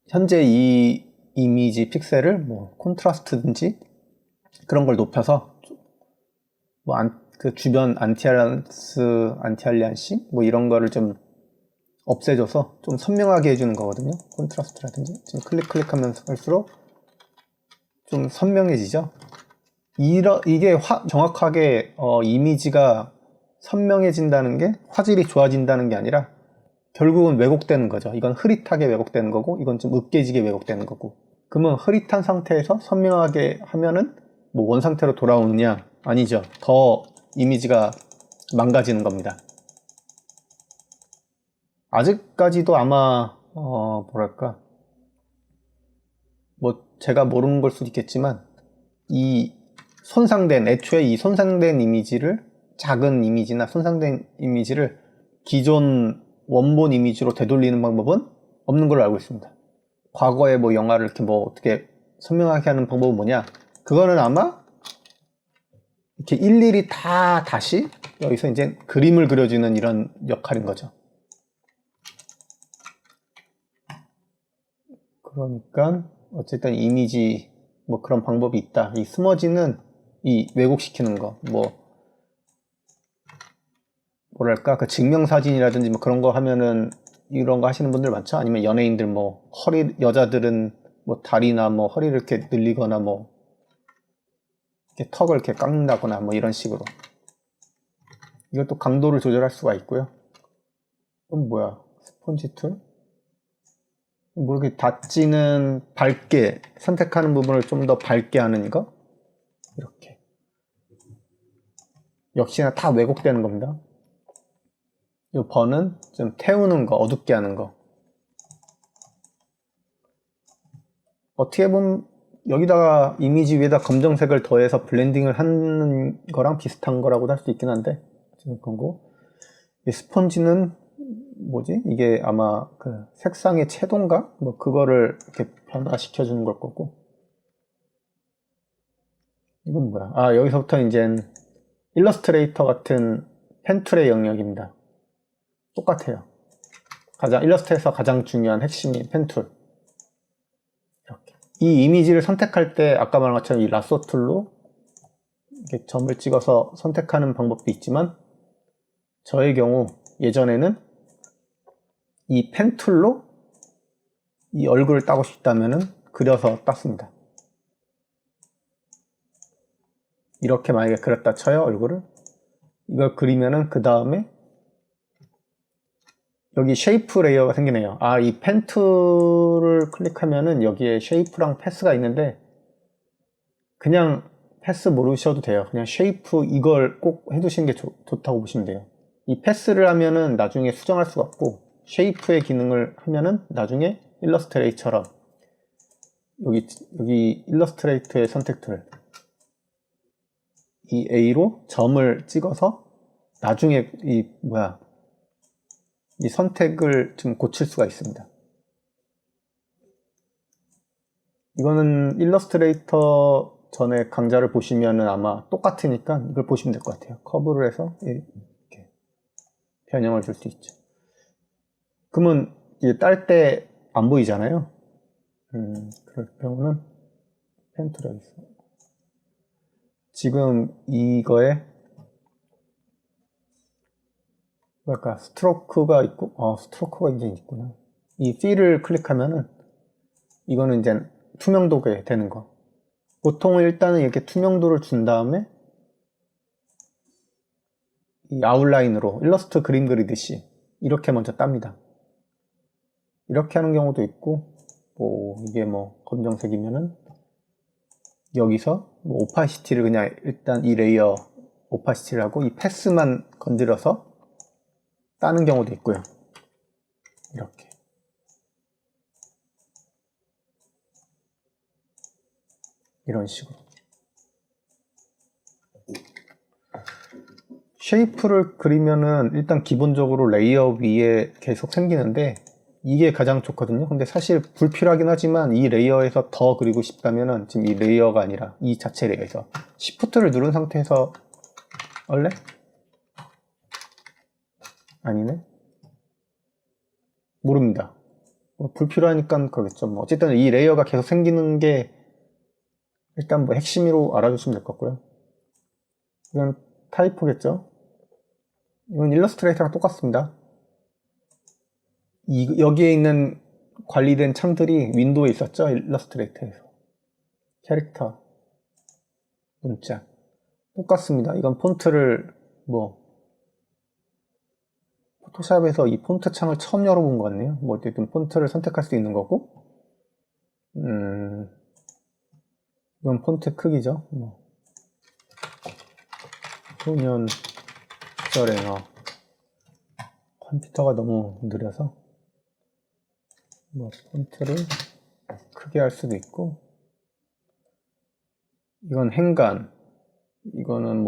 현재 이 이미지 픽셀을 뭐 콘트라스트든지 그런 걸 높여서 뭐 그 주변 안티알리안시 뭐 이런 거를 좀 없애줘서 좀 선명하게 해주는 거거든요. 콘트라스트라든지. 지금 클릭하면서 할수록 좀 선명해지죠. 이게 정확하게 이미지가 선명해진다는 게 화질이 좋아진다는 게 아니라 결국은 왜곡되는 거죠. 이건 흐릿하게 왜곡되는 거고, 이건 좀 으깨지게 왜곡되는 거고. 그러면 흐릿한 상태에서 선명하게 하면은 뭐 원상태로 돌아오느냐? 아니죠. 더 이미지가 망가지는 겁니다. 아직까지도 아마 뭐랄까, 뭐 제가 모르는 걸 수도 있겠지만 애초에 이 손상된 이미지를, 작은 이미지나 손상된 이미지를 기존 원본 이미지로 되돌리는 방법은 없는 걸로 알고 있습니다. 과거에 뭐 영화를 이렇게 뭐 어떻게 선명하게 하는 방법은 뭐냐? 그거는 아마 이렇게 일일이 다 다시 여기서 이제 그림을 그려주는 이런 역할인 거죠. 그러니까 어쨌든 이미지 뭐 그런 방법이 있다. 이 스머지는 이 왜곡시키는 거, 뭐랄까 그 증명사진이라든지 뭐 그런 거 하면은 이런 거 하시는 분들 많죠. 아니면 연예인들 뭐 허리, 여자들은 뭐 다리나 뭐 허리를 이렇게 늘리거나 뭐 이렇게 턱을 이렇게 깎는다거나 뭐 이런 식으로. 이것도 강도를 조절할 수가 있고요. 그럼 뭐야? 스폰지 툴? 뭐 이렇게 닫지는 밝게 선택하는 부분을 좀 더 밝게 하는 이거? 이렇게. 역시나 다 왜곡되는 겁니다. 이 번은 좀 태우는 거, 어둡게 하는 거. 어떻게 보면 여기다가 이미지 위에다 검정색을 더해서 블렌딩을 하는 거랑 비슷한 거라고도 할 수 있긴 한데 지금 거고. 이 스펀지는 뭐지? 이게 아마 그 색상의 채도인가? 뭐 그거를 이렇게 변화시켜 주는 걸 거고. 이건 뭐야? 아, 여기서부터 이제 일러스트레이터 같은 펜툴의 영역입니다. 똑같아요. 일러스트에서 가장 중요한 핵심이 펜툴. 이렇게. 이 이미지를 선택할 때 아까 말한 것처럼 이 라쏘 툴로 이렇게 점을 찍어서 선택하는 방법도 있지만 저의 경우 예전에는 이 펜툴로 이 얼굴을 따고 싶다면은 그려서 땄습니다. 이렇게 만약에 그렸다 쳐요, 얼굴을. 이걸 그리면은 그 다음에 여기 쉐이프 레이어가 생기네요. 아, 이 펜 툴을 클릭하면은 여기에 쉐이프랑 패스가 있는데 그냥 패스 모르셔도 돼요. 그냥 쉐이프 이걸 꼭 해두시는 게 좋다고 보시면 돼요. 이 패스를 하면은 나중에 수정할 수가 없고 쉐이프의 기능을 하면은 나중에 일러스트레이처럼 여기 일러스트레이트의 선택 툴 이 A로 점을 찍어서 나중에 이 선택을 좀 고칠 수가 있습니다. 이거는 일러스트레이터 전에 강좌를 보시면은 아마 똑같으니까 이걸 보시면 될 것 같아요. 커브를 해서 이렇게 변형을 줄 수 있죠. 그러면 이제 딸 때 안 보이잖아요. 그럴 경우는 펜 툴이 여기 있어요. 지금 이거에 뭐랄까 스트로크가 있고 스트로크가 이제 있구나. 이 필을 클릭하면은 이거는 이제 투명도가 되는 거. 보통은 일단은 이렇게 투명도를 준 다음에 이 아웃라인으로 일러스트 그림 그리듯이 이렇게 먼저 땁니다. 이렇게 하는 경우도 있고 이게 검정색이면은 여기서 오파시티를 그냥 일단 이 레이어 오파시티를 하고 이 패스만 건드려서 따는 경우도 있고요. 이렇게. 이런 식으로. 쉐이프를 그리면은 일단 기본적으로 레이어 위에 계속 생기는데 이게 가장 좋거든요. 근데 사실 불필요하긴 하지만 이 레이어에서 더 그리고 싶다면은 지금 이 레이어가 아니라 이 자체 레이어에서 Shift를 누른 상태에서 원래? 아니네? 모릅니다. 불필요하니까 그러겠죠. 어쨌든 이 레이어가 계속 생기는 게 일단 핵심으로 알아주시면 될 것 같고요. 이건 타이포겠죠. 이건 일러스트레이터랑 똑같습니다. 여기에 있는 관리된 창들이 윈도우에 있었죠. 일러스트레이터에서. 캐릭터, 문자 똑같습니다. 이건 폰트를 포토샵에서 이 폰트 창을 처음 열어본 것 같네요. 어쨌든 폰트를 선택할 수 있는 거고 이건 폰트 크기죠. 소년 시절에 컴퓨터가 너무 느려서 폰트를 크게 할 수도 있고 이건 행간 이거는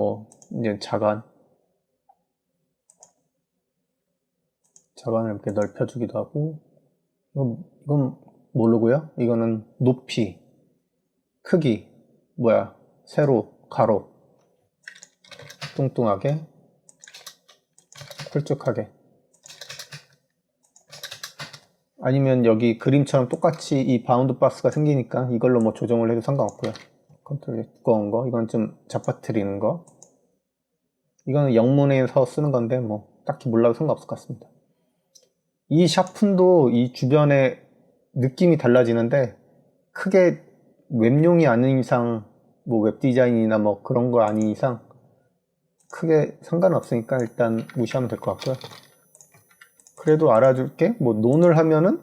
이제 자간을 이렇게 넓혀주기도 하고 이건 모르고요. 이거는 높이 크기 세로 가로 뚱뚱하게, 홀쭉하게. 아니면 여기 그림처럼 똑같이 이 바운드 박스가 생기니까 이걸로 뭐 조정을 해도 상관없고요. 컨트롤 두꺼운 거, 이건 좀 잡아뜨리는 거. 이거는 영문에서 쓰는 건데 뭐 딱히 몰라도 상관없을 것 같습니다. 이 샤픈도 이 주변에 느낌이 달라지는데 크게 웹용이 아닌 이상, 뭐 웹 디자인이나 뭐 그런 거 아닌 이상 크게 상관은 없으니까 일단 무시하면 될 것 같고요. 그래도 알아줄게. 뭐 논을 하면은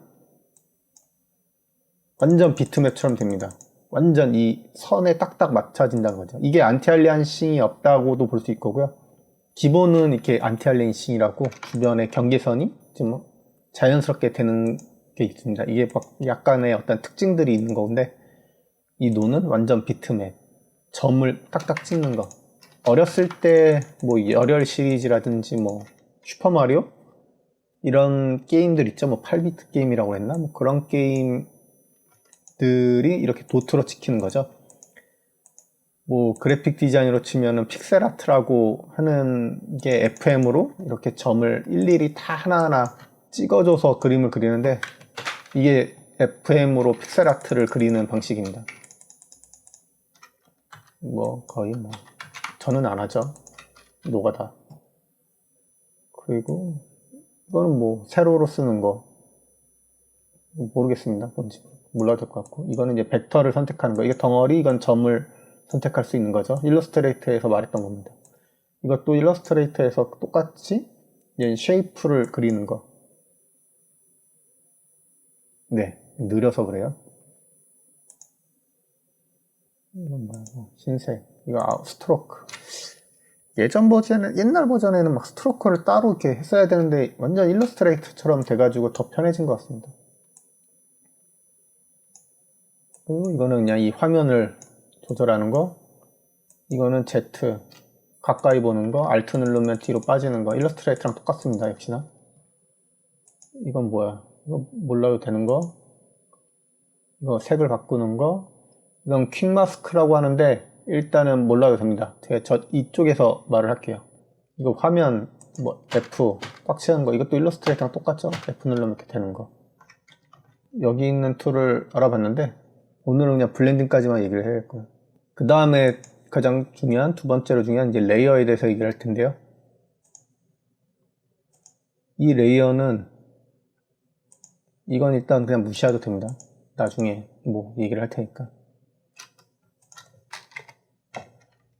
완전 비트맵처럼 됩니다. 완전 이 선에 딱딱 맞춰진다는 거죠. 이게 안티알리안싱이 없다고도 볼 수 있고요. 기본은 이렇게 안티알리안싱이라고 주변에 경계선이 좀 자연스럽게 되는 게 있습니다. 이게 막 약간의 어떤 특징들이 있는 건데, 이 논은 완전 비트맵, 점을 딱딱 찍는 거. 어렸을 때 뭐 열혈 시리즈라든지 뭐 슈퍼마리오 이런 게임들 있죠. 뭐 8비트 게임이라고 했나? 뭐 그런 게임들이 이렇게 도트로 찍히는 거죠. 뭐 그래픽 디자인으로 치면은 픽셀 아트라고 하는 게 FM으로 이렇게 점을 일일이 다 하나하나 찍어줘서 그림을 그리는데, 이게 FM으로 픽셀 아트를 그리는 방식입니다. 뭐 거의 뭐 저는 안 하죠. 노가다. 그리고 이거는 뭐 세로로 쓰는 거 모르겠습니다. 뭔지 몰라도 될 것 같고, 이거는 이제 벡터를 선택하는 거. 이게 덩어리, 이건 점을 선택할 수 있는 거죠. 일러스트레이터에서 말했던 겁니다. 이것도 일러스트레이터에서 똑같이 이제 쉐이프를 그리는 거. 네, 느려서 그래요. 이건 말고 흰색. 이거 스트로크. 옛날 버전에는 막 스트로크를 따로 이렇게 했어야 되는데 완전 일러스트레이터처럼 돼가지고 더 편해진 것 같습니다. 그리고 이거는 그냥 이 화면을 조절하는 거. 이거는 Z, 가까이 보는 거. Alt 누르면 뒤로 빠지는 거. 일러스트레이터랑 똑같습니다. 역시나. 이건 뭐야? 이거 몰라도 되는 거. 이거 색을 바꾸는 거. 이건 퀵 마스크라고 하는데 일단은 몰라도 됩니다. 제가 이쪽에서 말을 할게요. 이거 화면 뭐 F 꽉 채운 거, 이것도 일러스트레이터랑 똑같죠? F 누르면 이렇게 되는 거. 여기 있는 툴을 알아봤는데 오늘은 그냥 블렌딩까지만 얘기를 해야겠고요. 그 다음에 가장 중요한, 두 번째로 중요한 이제 레이어에 대해서 얘기를 할 텐데요. 이 레이어는 이건 일단 그냥 무시해도 됩니다. 나중에 뭐 얘기를 할 테니까.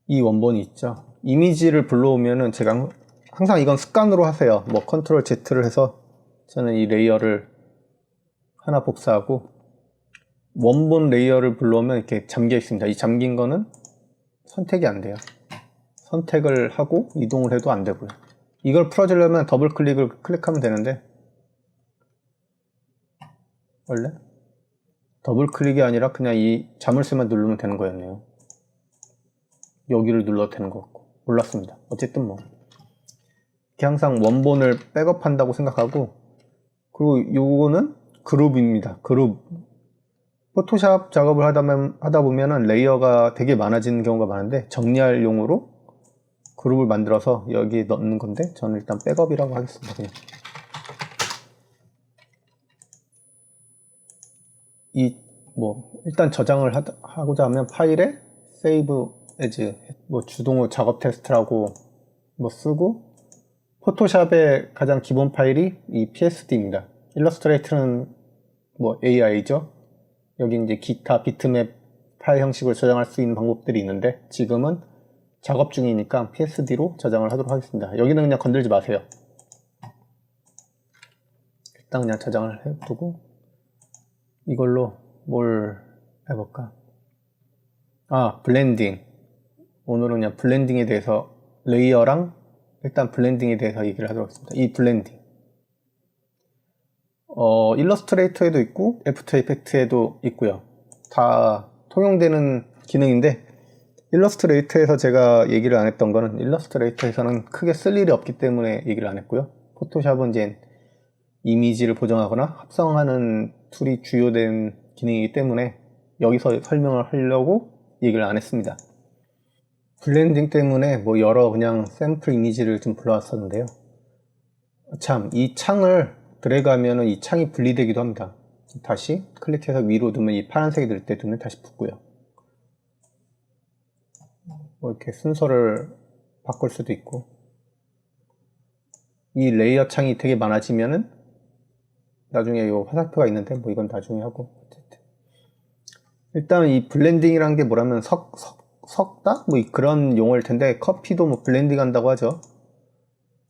이 원본이 있죠. 이미지를 불러오면은 제가 항상 이건 습관으로 하세요. 뭐 컨트롤 Z를 해서 저는 이 레이어를 하나 복사하고 원본 레이어를 불러오면 이렇게 잠겨 있습니다. 이 잠긴 거는 선택이 안 돼요. 선택을 하고 이동을 해도 안 되고요. 이걸 풀어주려면 더블 클릭을 클릭하면 되는데, 원래 더블 클릭이 아니라 그냥 이 자물쇠만 누르면 되는 거였네요. 여기를 눌러도 되는 것 같고, 몰랐습니다. 어쨌든 뭐 이렇게 항상 원본을 백업한다고 생각하고, 그리고 요거는 그룹입니다. 그룹. 포토샵 작업을 하다 보면은 레이어가 되게 많아지는 경우가 많은데, 정리할 용으로 그룹을 만들어서 여기에 넣는 건데, 저는 일단 백업이라고 하겠습니다. 그냥. 일단 저장을 하고자 하면 파일에 save as 뭐 주동호 작업 테스트라고 뭐 쓰고, 포토샵의 가장 기본 파일이 이 PSD입니다. 일러스트레이터는 뭐 AI죠. 여기 이제 기타 비트맵 파일 형식으로 저장할 수 있는 방법들이 있는데, 지금은 작업 중이니까 PSD로 저장을 하도록 하겠습니다. 여기는 그냥 건들지 마세요. 일단 그냥 저장을 해두고, 이걸로 뭘 해볼까? 블렌딩. 오늘은 그냥 블렌딩에 대해서, 레이어랑 일단 블렌딩에 대해서 얘기를 하도록 하겠습니다. 이 블렌딩. 일러스트레이터에도 있고 애프터 이펙트에도 있고요. 다 통용되는 기능인데, 일러스트레이터에서 제가 얘기를 안 했던 거는, 일러스트레이터에서는 크게 쓸 일이 없기 때문에 얘기를 안 했고요. 포토샵은 이제 이미지를 보정하거나 합성하는 툴이 주요된 기능이기 때문에 여기서 설명을 하려고 얘기를 안 했습니다. 블렌딩 때문에 뭐 여러 그냥 샘플 이미지를 좀 불러왔었는데요. 참, 이 창을 드래그하면은 이 창이 분리되기도 합니다. 다시 클릭해서 위로 두면 이 파란색이 될 때 두면 다시 붙고요. 뭐 이렇게 순서를 바꿀 수도 있고, 이 레이어 창이 되게 많아지면은 나중에 요 화살표가 있는데 뭐 이건 나중에 하고, 일단 이 블렌딩이란 게 뭐라면 섞다? 뭐 그런 용어일 텐데, 커피도 뭐 블렌딩 한다고 하죠.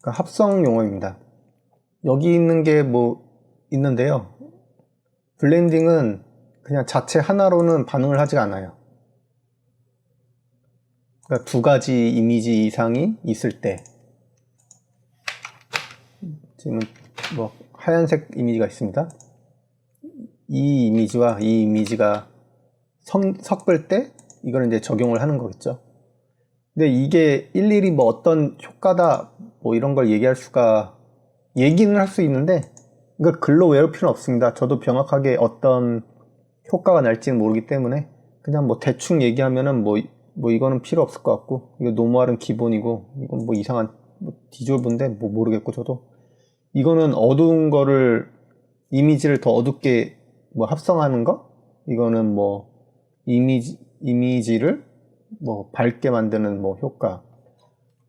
그러니까 합성 용어입니다. 여기 있는 게 뭐 있는데요. 블렌딩은 그냥 자체 하나로는 반응을 하지 않아요. 그러니까 두 가지 이미지 이상이 있을 때, 지금 뭐 하얀색 이미지가 있습니다. 이 이미지와 이 이미지가 섞을 때 이걸 이제 적용을 하는 거겠죠. 근데 이게 일일이 뭐 어떤 효과다 뭐 이런 걸 얘기는 할 수 있는데, 이걸 글로 외울 필요는 없습니다. 저도 명확하게 어떤 효과가 날지는 모르기 때문에 그냥 뭐 대충 얘기하면은 뭐 이거는 필요 없을 것 같고, 이거 노멀은 기본이고, 이건 뭐 이상한 뭐 디졸브인데 뭐 모르겠고, 저도 이거는 어두운 거를 이미지를 더 어둡게 뭐 합성하는 거, 이거는 뭐 이미지를 뭐 밝게 만드는 뭐 효과,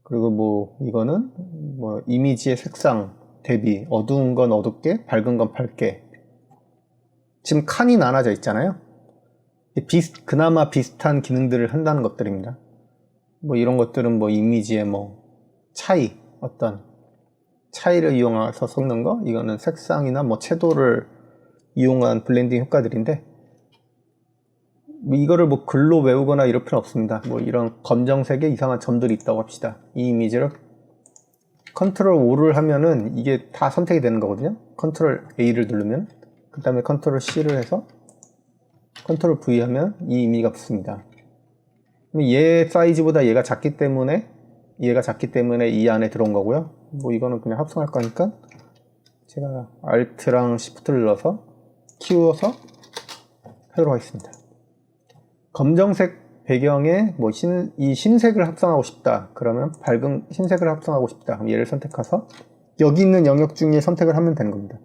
그리고 뭐 이거는 뭐 이미지의 색상 대비 어두운 건 어둡게 밝은 건 밝게. 지금 칸이 나눠져 있잖아요. 그나마 비슷한 기능들을 한다는 것들입니다. 뭐 이런 것들은 뭐 이미지의 뭐 어떤 차이를 이용해서 섞는 거, 이거는 색상이나 뭐 채도를 이용한 블렌딩 효과들인데, 뭐 이거를 뭐 글로 외우거나 이럴 필요 없습니다. 뭐 이런 검정색에 이상한 점들이 있다고 합시다. 이 이미지를 컨트롤 O를 하면은 이게 다 선택이 되는 거거든요. 컨트롤 A를 누르면, 그 다음에 컨트롤 C를 해서 컨트롤 V 하면 이 이미지가 붙습니다. 얘 사이즈보다 얘가 작기 때문에 이 안에 들어온 거고요. 뭐 이거는 그냥 합성할 거니까 제가 Alt랑 Shift를 눌러서 키워서 하도록 하겠습니다. 검정색 배경에 뭐 이 흰색을 합성하고 싶다. 그러면 밝은 흰색을 합성하고 싶다. 그럼 얘를 선택해서 여기 있는 영역 중에 선택을 하면 되는 겁니다.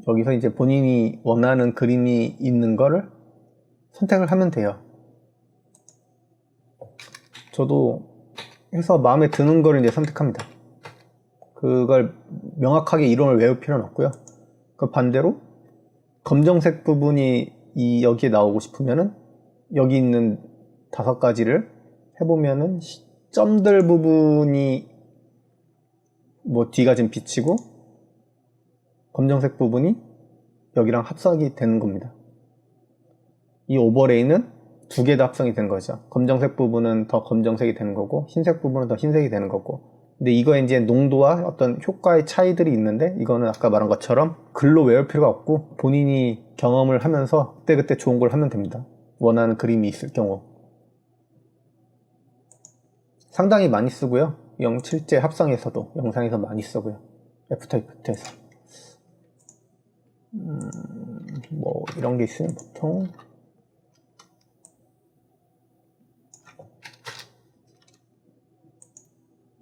여기서 이제 본인이 원하는 그림이 있는 거를 선택을 하면 돼요. 저도 해서 마음에 드는 거를 이제 선택합니다. 그걸 명확하게 이론을 외울 필요는 없고요. 그 반대로 검정색 부분이 여기에 나오고 싶으면은 여기 있는 5가지를 해보면은 점들 부분이 뭐 뒤가 좀 비치고 검정색 부분이 여기랑 합성이 되는 겁니다. 이 오버레이는 2개 다 합성이 된 거죠. 검정색 부분은 더 검정색이 되는 거고, 흰색 부분은 더 흰색이 되는 거고. 근데 이거에 이제 농도와 어떤 효과의 차이들이 있는데, 이거는 아까 말한 것처럼 글로 외울 필요가 없고 본인이 경험을 하면서 그때그때 좋은 걸 하면 됩니다. 원하는 그림이 있을 경우. 상당히 많이 쓰고요. 실제 합성에서도, 영상에서 많이 쓰고요. 애프터 이펙트에서. 뭐 이런 게 있으면 보통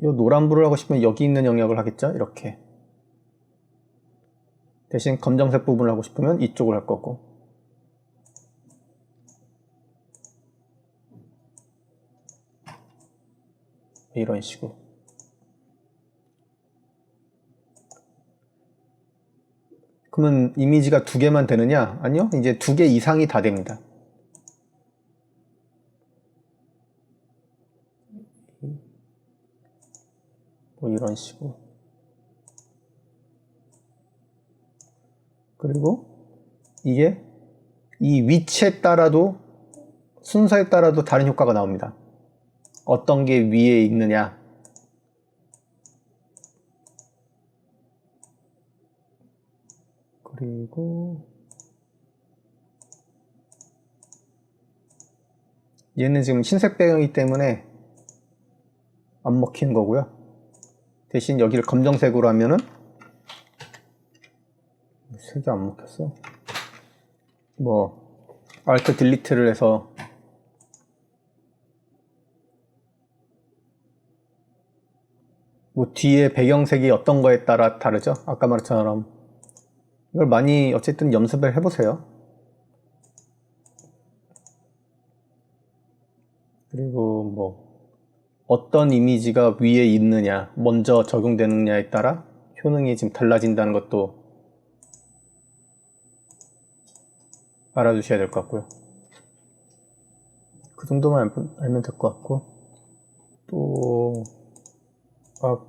이 노란불을 하고 싶으면 여기 있는 영역을 하겠죠. 이렇게. 대신 검정색 부분을 하고 싶으면 이쪽을 할 거고. 이런 식으로. 그러면 이미지가 2개만 되느냐? 아니요. 이제 2개 이상이 다 됩니다. 뭐 이런 식으로. 그리고 이게 이 위치에 따라도, 순서에 따라도 다른 효과가 나옵니다. 어떤 게 위에 있느냐. 그리고 얘는 지금 흰색 배경이기 때문에 안 먹히는 거고요. 대신 여기를 검정색으로 하면은 색이 안 먹혔어. 뭐 Alt 딜리트를 해서 뭐 뒤에 배경색이 어떤 거에 따라 다르죠. 아까 말했처럼 이걸 많이 어쨌든 연습을 해보세요. 그리고 뭐 어떤 이미지가 위에 있느냐, 먼저 적용되느냐에 따라 효능이 지금 달라진다는 것도 알아두셔야 될 것 같고요. 그 정도만 알면 될 것 같고, 또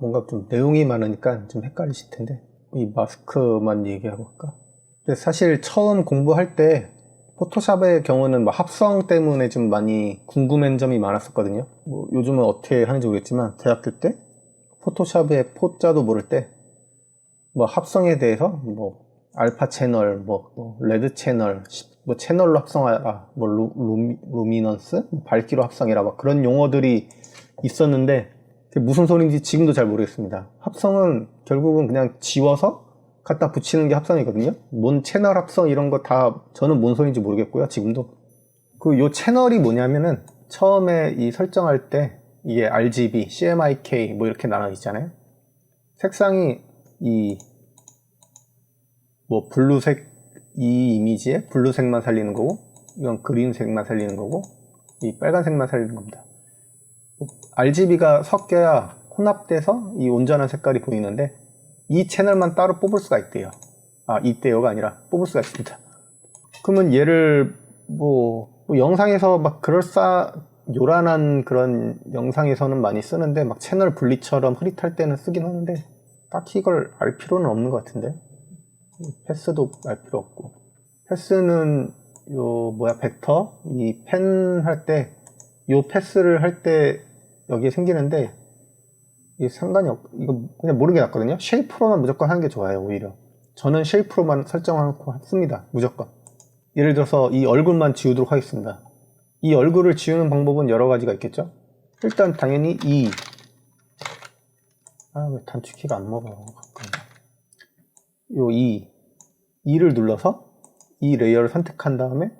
뭔가 좀 내용이 많으니까 좀 헷갈리실 텐데 이 마스크만 얘기하고 할까? 근데 사실 처음 공부할 때 포토샵의 경우는 뭐 합성 때문에 좀 많이 궁금한 점이 많았었거든요. 뭐 요즘은 어떻게 하는지 모르겠지만 대학교 때 포토샵의 포자도 모를 때 뭐 합성에 대해서 뭐 알파 채널, 뭐 레드 채널, 뭐 채널로 합성하라, 뭐 루미넌스, 밝기로 합성해라, 막 그런 용어들이 있었는데 그게 무슨 소리인지 지금도 잘 모르겠습니다. 합성은 결국은 그냥 지워서 갖다 붙이는 게 합성이거든요. 뭔 채널 합성 이런 거 다 저는 뭔 소리인지 모르겠고요. 지금도. 그 요 채널이 뭐냐면은 처음에 이 설정할 때 이게 RGB, CMYK 뭐 이렇게 나눠 있잖아요. 색상이 이 뭐 블루색 이 이미지에 블루색만 살리는 거고 이건 그린색만 살리는 거고 이 빨간색만 살리는 겁니다. RGB가 섞여야 혼합돼서 이 온전한 색깔이 보이는데 이 채널만 따로 뽑을 수가 있대요. 있대요가 아니라 뽑을 수가 있습니다. 그러면 얘를 뭐 영상에서 막 요란한 그런 영상에서는 많이 쓰는데 막 채널 분리처럼 흐릿할 때는 쓰긴 하는데 딱히 이걸 알 필요는 없는 것 같은데. 패스도 알 필요 없고, 패스는 벡터 이 펜 할 때 요 패스를 할 때 여기에 생기는데 이게 상관이 이거 그냥 모르는 게 낫거든요. 쉐이프로만 무조건 하는 게 좋아요. 오히려 저는 쉐이프로만 설정하고 씁니다. 무조건. 예를 들어서 이 얼굴만 지우도록 하겠습니다. 이 얼굴을 지우는 방법은 여러 가지가 있겠죠. 일단 당연히 왜 단축키가 안 먹어. 요 2를 눌러서 이 레이어를 선택한 다음에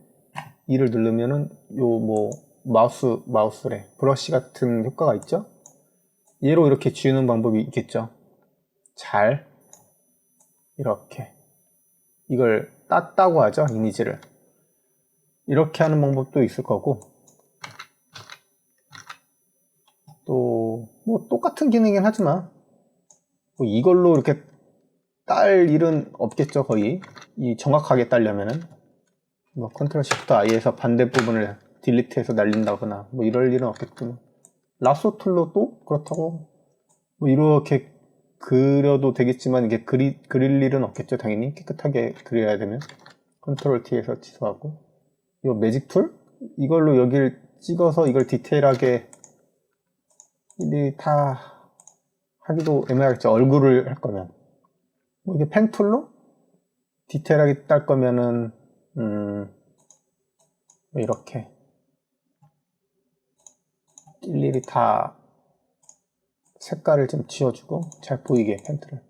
2를 누르면은 마우스래 브러쉬 같은 효과가 있죠. 얘로 이렇게 지우는 방법이 있겠죠. 이렇게 이걸 땄다고 하죠. 이미지를 이렇게 하는 방법도 있을 거고, 또 뭐 똑같은 기능이긴 하지만 뭐 이걸로 이렇게 딸 일은 없겠죠. 거의 정확하게 따려면은 뭐 컨트롤 시프트 I에서 반대 부분을 딜리트해서 날린다거나 뭐 이럴 일은 없겠지만 라sso 툴로 또 그렇다고 뭐 이렇게 그려도 되겠지만 이게 그릴 일은 없겠죠. 당연히 깨끗하게 그려야 되면 컨트롤 T에서 취소하고, 이 매직 툴 이걸로 여기를 찍어서 이걸 디테일하게 다 하기도 애매하겠죠. 얼굴을 할 거면 뭐 이게 펜 툴로 디테일하게 딸 거면은 이렇게 일일이 다 색깔을 좀 지워주고 잘 보이게 펜트를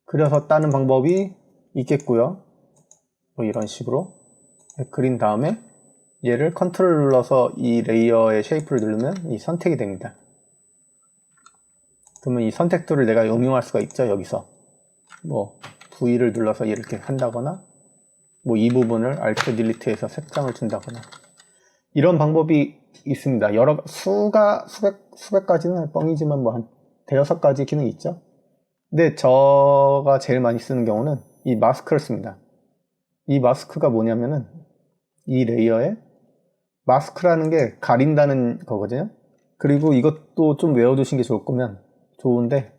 그려서 따는 방법이 있겠고요. 뭐 이런 식으로 그린 다음에 얘를 컨트롤 눌러서 이 레이어의 쉐이프를 누르면 이 선택이 됩니다. 그러면 이 선택도를 내가 응용할 수가 있죠. 여기서 뭐 V를 눌러서 이렇게 한다거나 뭐 이 부분을 Alt 딜리트해서 색상을 준다거나 이런 방법이 있습니다. 수백 가지는 뻥이지만 뭐 한 대여섯 가지 기능이 있죠. 근데 제가 제일 많이 쓰는 경우는 이 마스크를 씁니다. 이 마스크가 뭐냐면은 이 레이어에 마스크라는 게 가린다는 거거든요. 그리고 이것도 좀 외워두신 게 좋은데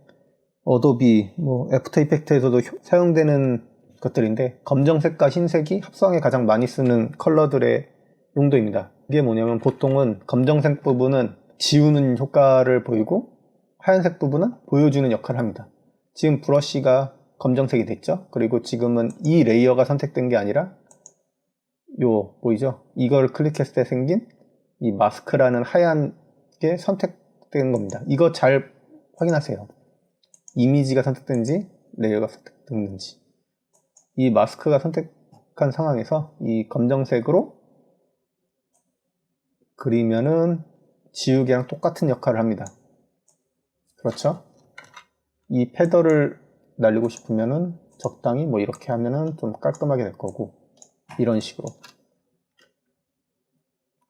어도비 애프터 이펙트에서도 사용되는 것들인데 검정색과 흰색이 합성에 가장 많이 쓰는 컬러들의 용도입니다. 이게 뭐냐면 보통은 검정색 부분은 지우는 효과를 보이고 하얀색 부분은 보여주는 역할을 합니다. 지금 브러쉬가 검정색이 됐죠. 그리고 지금은 이 레이어가 선택된 게 아니라 보이죠? 이걸 클릭했을 때 생긴 이 마스크라는 하얀 게 선택된 겁니다. 이거 잘 확인하세요. 이미지가 선택된지 레이어가 선택됐는지. 이 마스크가 선택한 상황에서 이 검정색으로 그리면은 지우개랑 똑같은 역할을 합니다. 그렇죠? 이 패더를 날리고 싶으면은 적당히 뭐 이렇게 하면은 좀 깔끔하게 될 거고, 이런 식으로.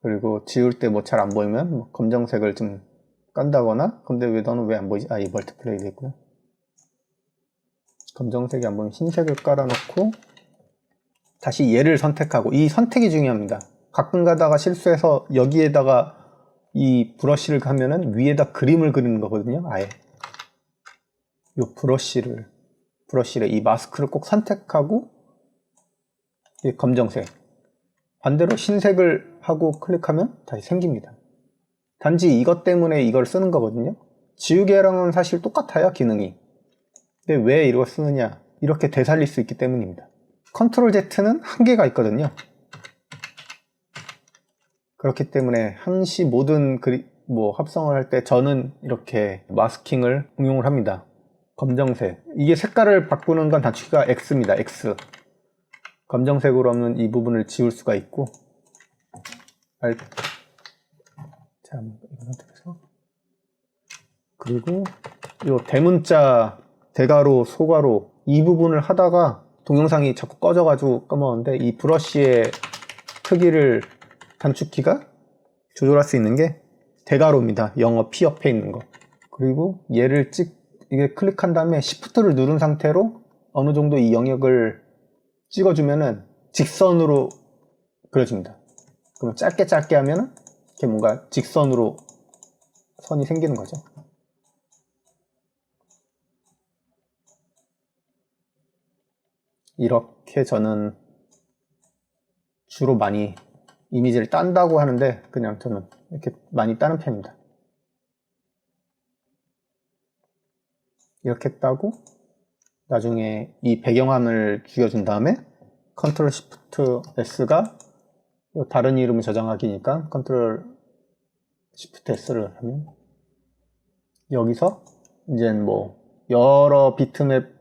그리고 지울 때 뭐 잘 안 보이면 뭐 검정색을 좀 깐다거나, 근데 왜 너는 왜 안 보이지? 아, 이 멀티플레이도 있구나. 검정색이 안 보이면 흰색을 깔아놓고 다시 얘를 선택하고, 이 선택이 중요합니다. 가끔 가다가 실수해서 여기에다가 이 브러쉬를 가면은 위에다 그림을 그리는 거거든요. 아예 이 브러쉬를 이 마스크를 꼭 선택하고, 이 검정색 반대로 흰색을 하고 클릭하면 다시 생깁니다. 단지 이것 때문에 이걸 쓰는 거거든요. 지우개랑은 사실 똑같아요, 기능이. 근데 왜 이걸 쓰느냐, 이렇게 되살릴 수 있기 때문입니다. 컨트롤 Z는 한계가 있거든요. 그렇기 때문에 항시 모든 합성을 할 때 저는 이렇게 마스킹을 응용을 합니다. 검정색, 이게 색깔을 바꾸는 건 단축키가 X입니다. X. 검정색으로 하면 이 부분을 지울 수가 있고, 자, 이거 선택해서, 그리고 이 대문자, 대괄호, 소괄호 이 부분을 하다가 동영상이 자꾸 꺼져가지고 까먹었는데, 이 브러쉬의 크기를 단축키가 조절할 수 있는 게 대괄호입니다. 영어 P 옆에 있는 거. 그리고 얘를 이게 클릭한 다음에 Shift를 누른 상태로 어느 정도 이 영역을 찍어주면은 직선으로 그려집니다. 그럼 짧게 하면은 이렇게 뭔가 직선으로 선이 생기는 거죠. 이렇게 저는 주로 많이 이미지를 딴다고 하는데, 그냥 저는 이렇게 많이 따는 편입니다. 이렇게 따고 나중에 이 배경화면을 죽여준 다음에 컨트롤 시프트 S가 다른 이름을 저장하기니까 컨트롤 시프트 S를 하면 여기서 이제 뭐 여러 비트맵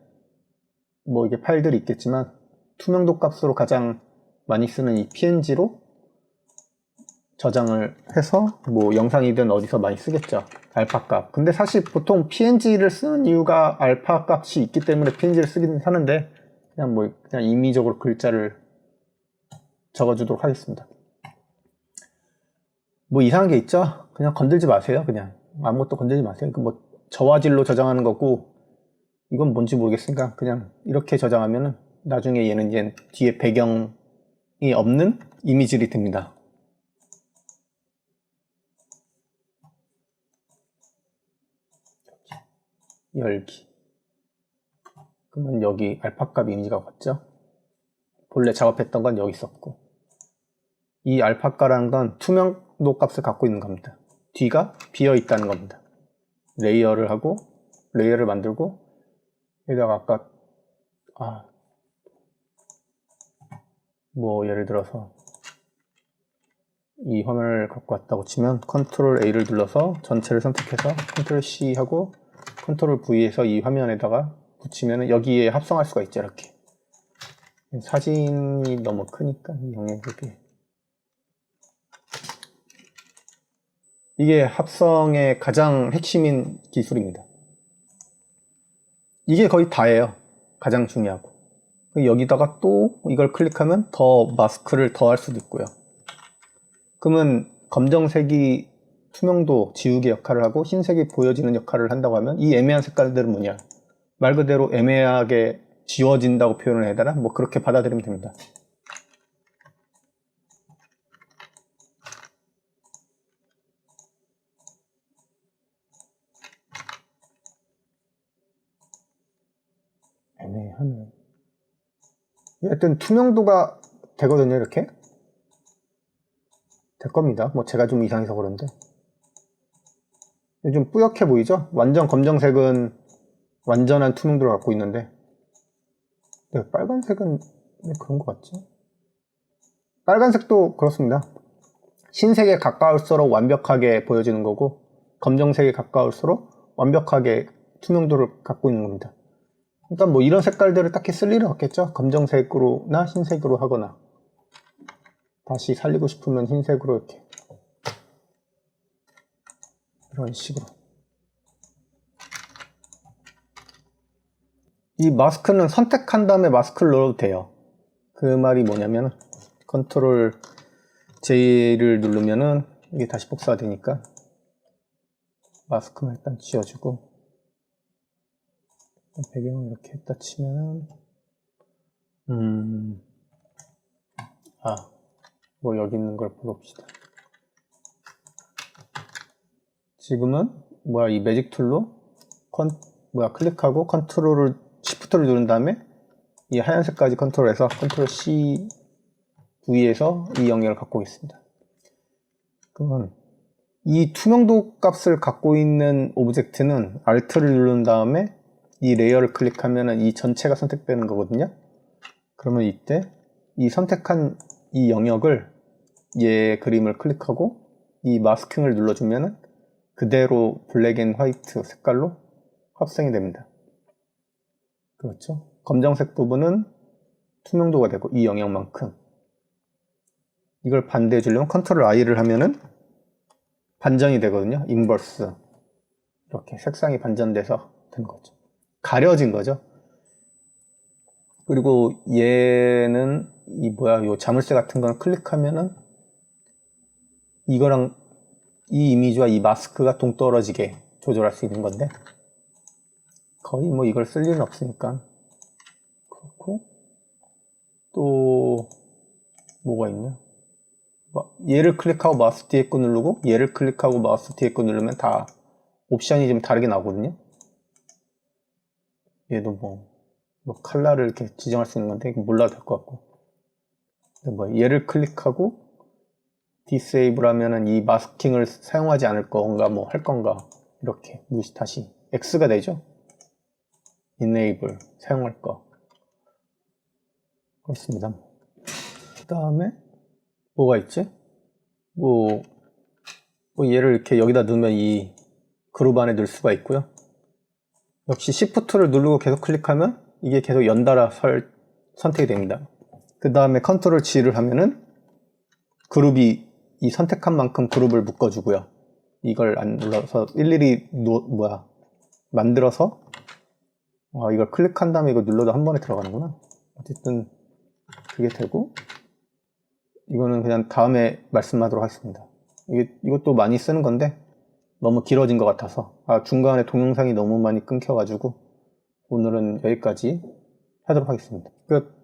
뭐 이게 파일들이 있겠지만, 투명도 값으로 가장 많이 쓰는 이 PNG로 저장을 해서 뭐 영상이든 어디서 많이 쓰겠죠. 알파 값. 근데 사실 보통 PNG를 쓰는 이유가 알파 값이 있기 때문에 PNG를 쓰긴 하는데, 그냥 임의적으로 글자를 적어주도록 하겠습니다. 뭐 이상한 게 있죠? 그냥 건들지 마세요. 그냥 아무것도 건들지 마세요. 뭐 저화질로 저장하는 거고, 이건 뭔지 모르겠으니까 그냥 이렇게 저장하면은 나중에 얘는 이제 뒤에 배경이 없는 이미지들이 됩니다. 열기. 그러면 여기 알파값 이미지가 왔죠? 본래 작업했던 건 여기 있었고, 이 알파가라는 건 투명도 값을 갖고 있는 겁니다. 뒤가 비어 있다는 겁니다. 레이어를 만들고, 여기다가 아까 뭐 예를 들어서 이 화면을 갖고 왔다고 치면 컨트롤 A를 눌러서 전체를 선택해서 컨트롤 C 하고 컨트롤 V에서 이 화면에다가 붙이면 여기에 합성할 수가 있죠. 이렇게 사진이 너무 크니까 이 영역에 비해 이게 합성의 가장 핵심인 기술입니다. 이게 거의 다예요. 가장 중요하고, 여기다가 또 이걸 클릭하면 더 마스크를 더 할 수도 있고요. 그러면 검정색이 투명도 지우개 역할을 하고 흰색이 보여지는 역할을 한다고 하면, 이 애매한 색깔들은 뭐냐, 말 그대로 애매하게 지워진다고 표현을 해야 되나, 뭐 그렇게 받아들이면 됩니다. 애매하네. 하여튼 투명도가 되거든요. 이렇게 될 겁니다. 뭐 제가 좀 이상해서 그런데 좀 뿌옇게 보이죠? 완전 검정색은 완전한 투명도를 갖고 있는데, 빨간색은 왜 그런 것 같지? 빨간색도 그렇습니다. 흰색에 가까울수록 완벽하게 보여지는 거고, 검정색에 가까울수록 완벽하게 투명도를 갖고 있는 겁니다. 그러니까 뭐 이런 색깔들을 딱히 쓸 일은 없겠죠. 검정색으로나 흰색으로 하거나, 다시 살리고 싶으면 흰색으로 이렇게 이런 식으로. 이 마스크는 선택한 다음에 마스크를 넣어도 돼요. 그 말이 뭐냐면 컨트롤 J를 누르면은 이게 다시 복사가 되니까 마스크만 일단 지워주고 배경을 이렇게 했다 치면은 뭐 여기 있는 걸 볼봅시다. 지금은 이 매직 툴로 클릭하고 컨트롤을 시프트를 누른 다음에 이 하얀색까지 컨트롤해서 컨트롤 C V에서 이 영역을 갖고 있습니다. 그러면 이 투명도 값을 갖고 있는 오브젝트는 Alt를 누른 다음에 이 레이어를 클릭하면 이 전체가 선택되는 거거든요. 그러면 이때 이 선택한 이 영역을 얘 그림을 클릭하고 이 마스킹을 눌러주면 그대로 블랙 앤 화이트 색깔로 합성이 됩니다. 그렇죠? 검정색 부분은 투명도가 되고 이 영역만큼. 이걸 반대해 주려면 컨트롤 I를 하면은 반전이 되거든요. 인버스. 이렇게 색상이 반전돼서 되는 거죠. 가려진 거죠. 그리고 얘는 요 자물쇠 같은 걸 클릭하면은 이거랑 이 이미지와 이 마스크가 동떨어지게 조절할 수 있는 건데 거의 이걸 쓸 일은 없으니까. 그렇고 또 뭐가 있냐? 얘를 클릭하고 마우스 뒤에 거 누르고 얘를 클릭하고 마우스 뒤에 거 누르면 다 옵션이 좀 다르게 나오거든요. 얘도 컬러를 이렇게 지정할 수 있는 건데 몰라도 될 것 같고. 얘를 클릭하고 디세이블 하면은 이 마스킹을 사용하지 않을 건가 할 건가 이렇게 다시 X가 되죠. Enable 사용할 거. 그렇습니다. 그 다음에 뭐가 있지? 얘를 이렇게 여기다 넣으면 이 그룹 안에 넣을 수가 있고요. 역시 Shift를 누르고 계속 클릭하면 이게 계속 연달아 선택이 됩니다. 그 다음에 컨트롤 G를 하면은 그룹이 이 선택한 만큼 그룹을 묶어주고요. 이걸 안 눌러서 일일이 만들어서 이걸 클릭한 다음에 이거 눌러도 한 번에 들어가는구나. 어쨌든 그게 되고 이거는 그냥 다음에 말씀하도록 하겠습니다. 이것도 많이 쓰는 건데 너무 길어진 것 같아서 중간에 동영상이 너무 많이 끊겨가지고 오늘은 여기까지 하도록 하겠습니다. 끝.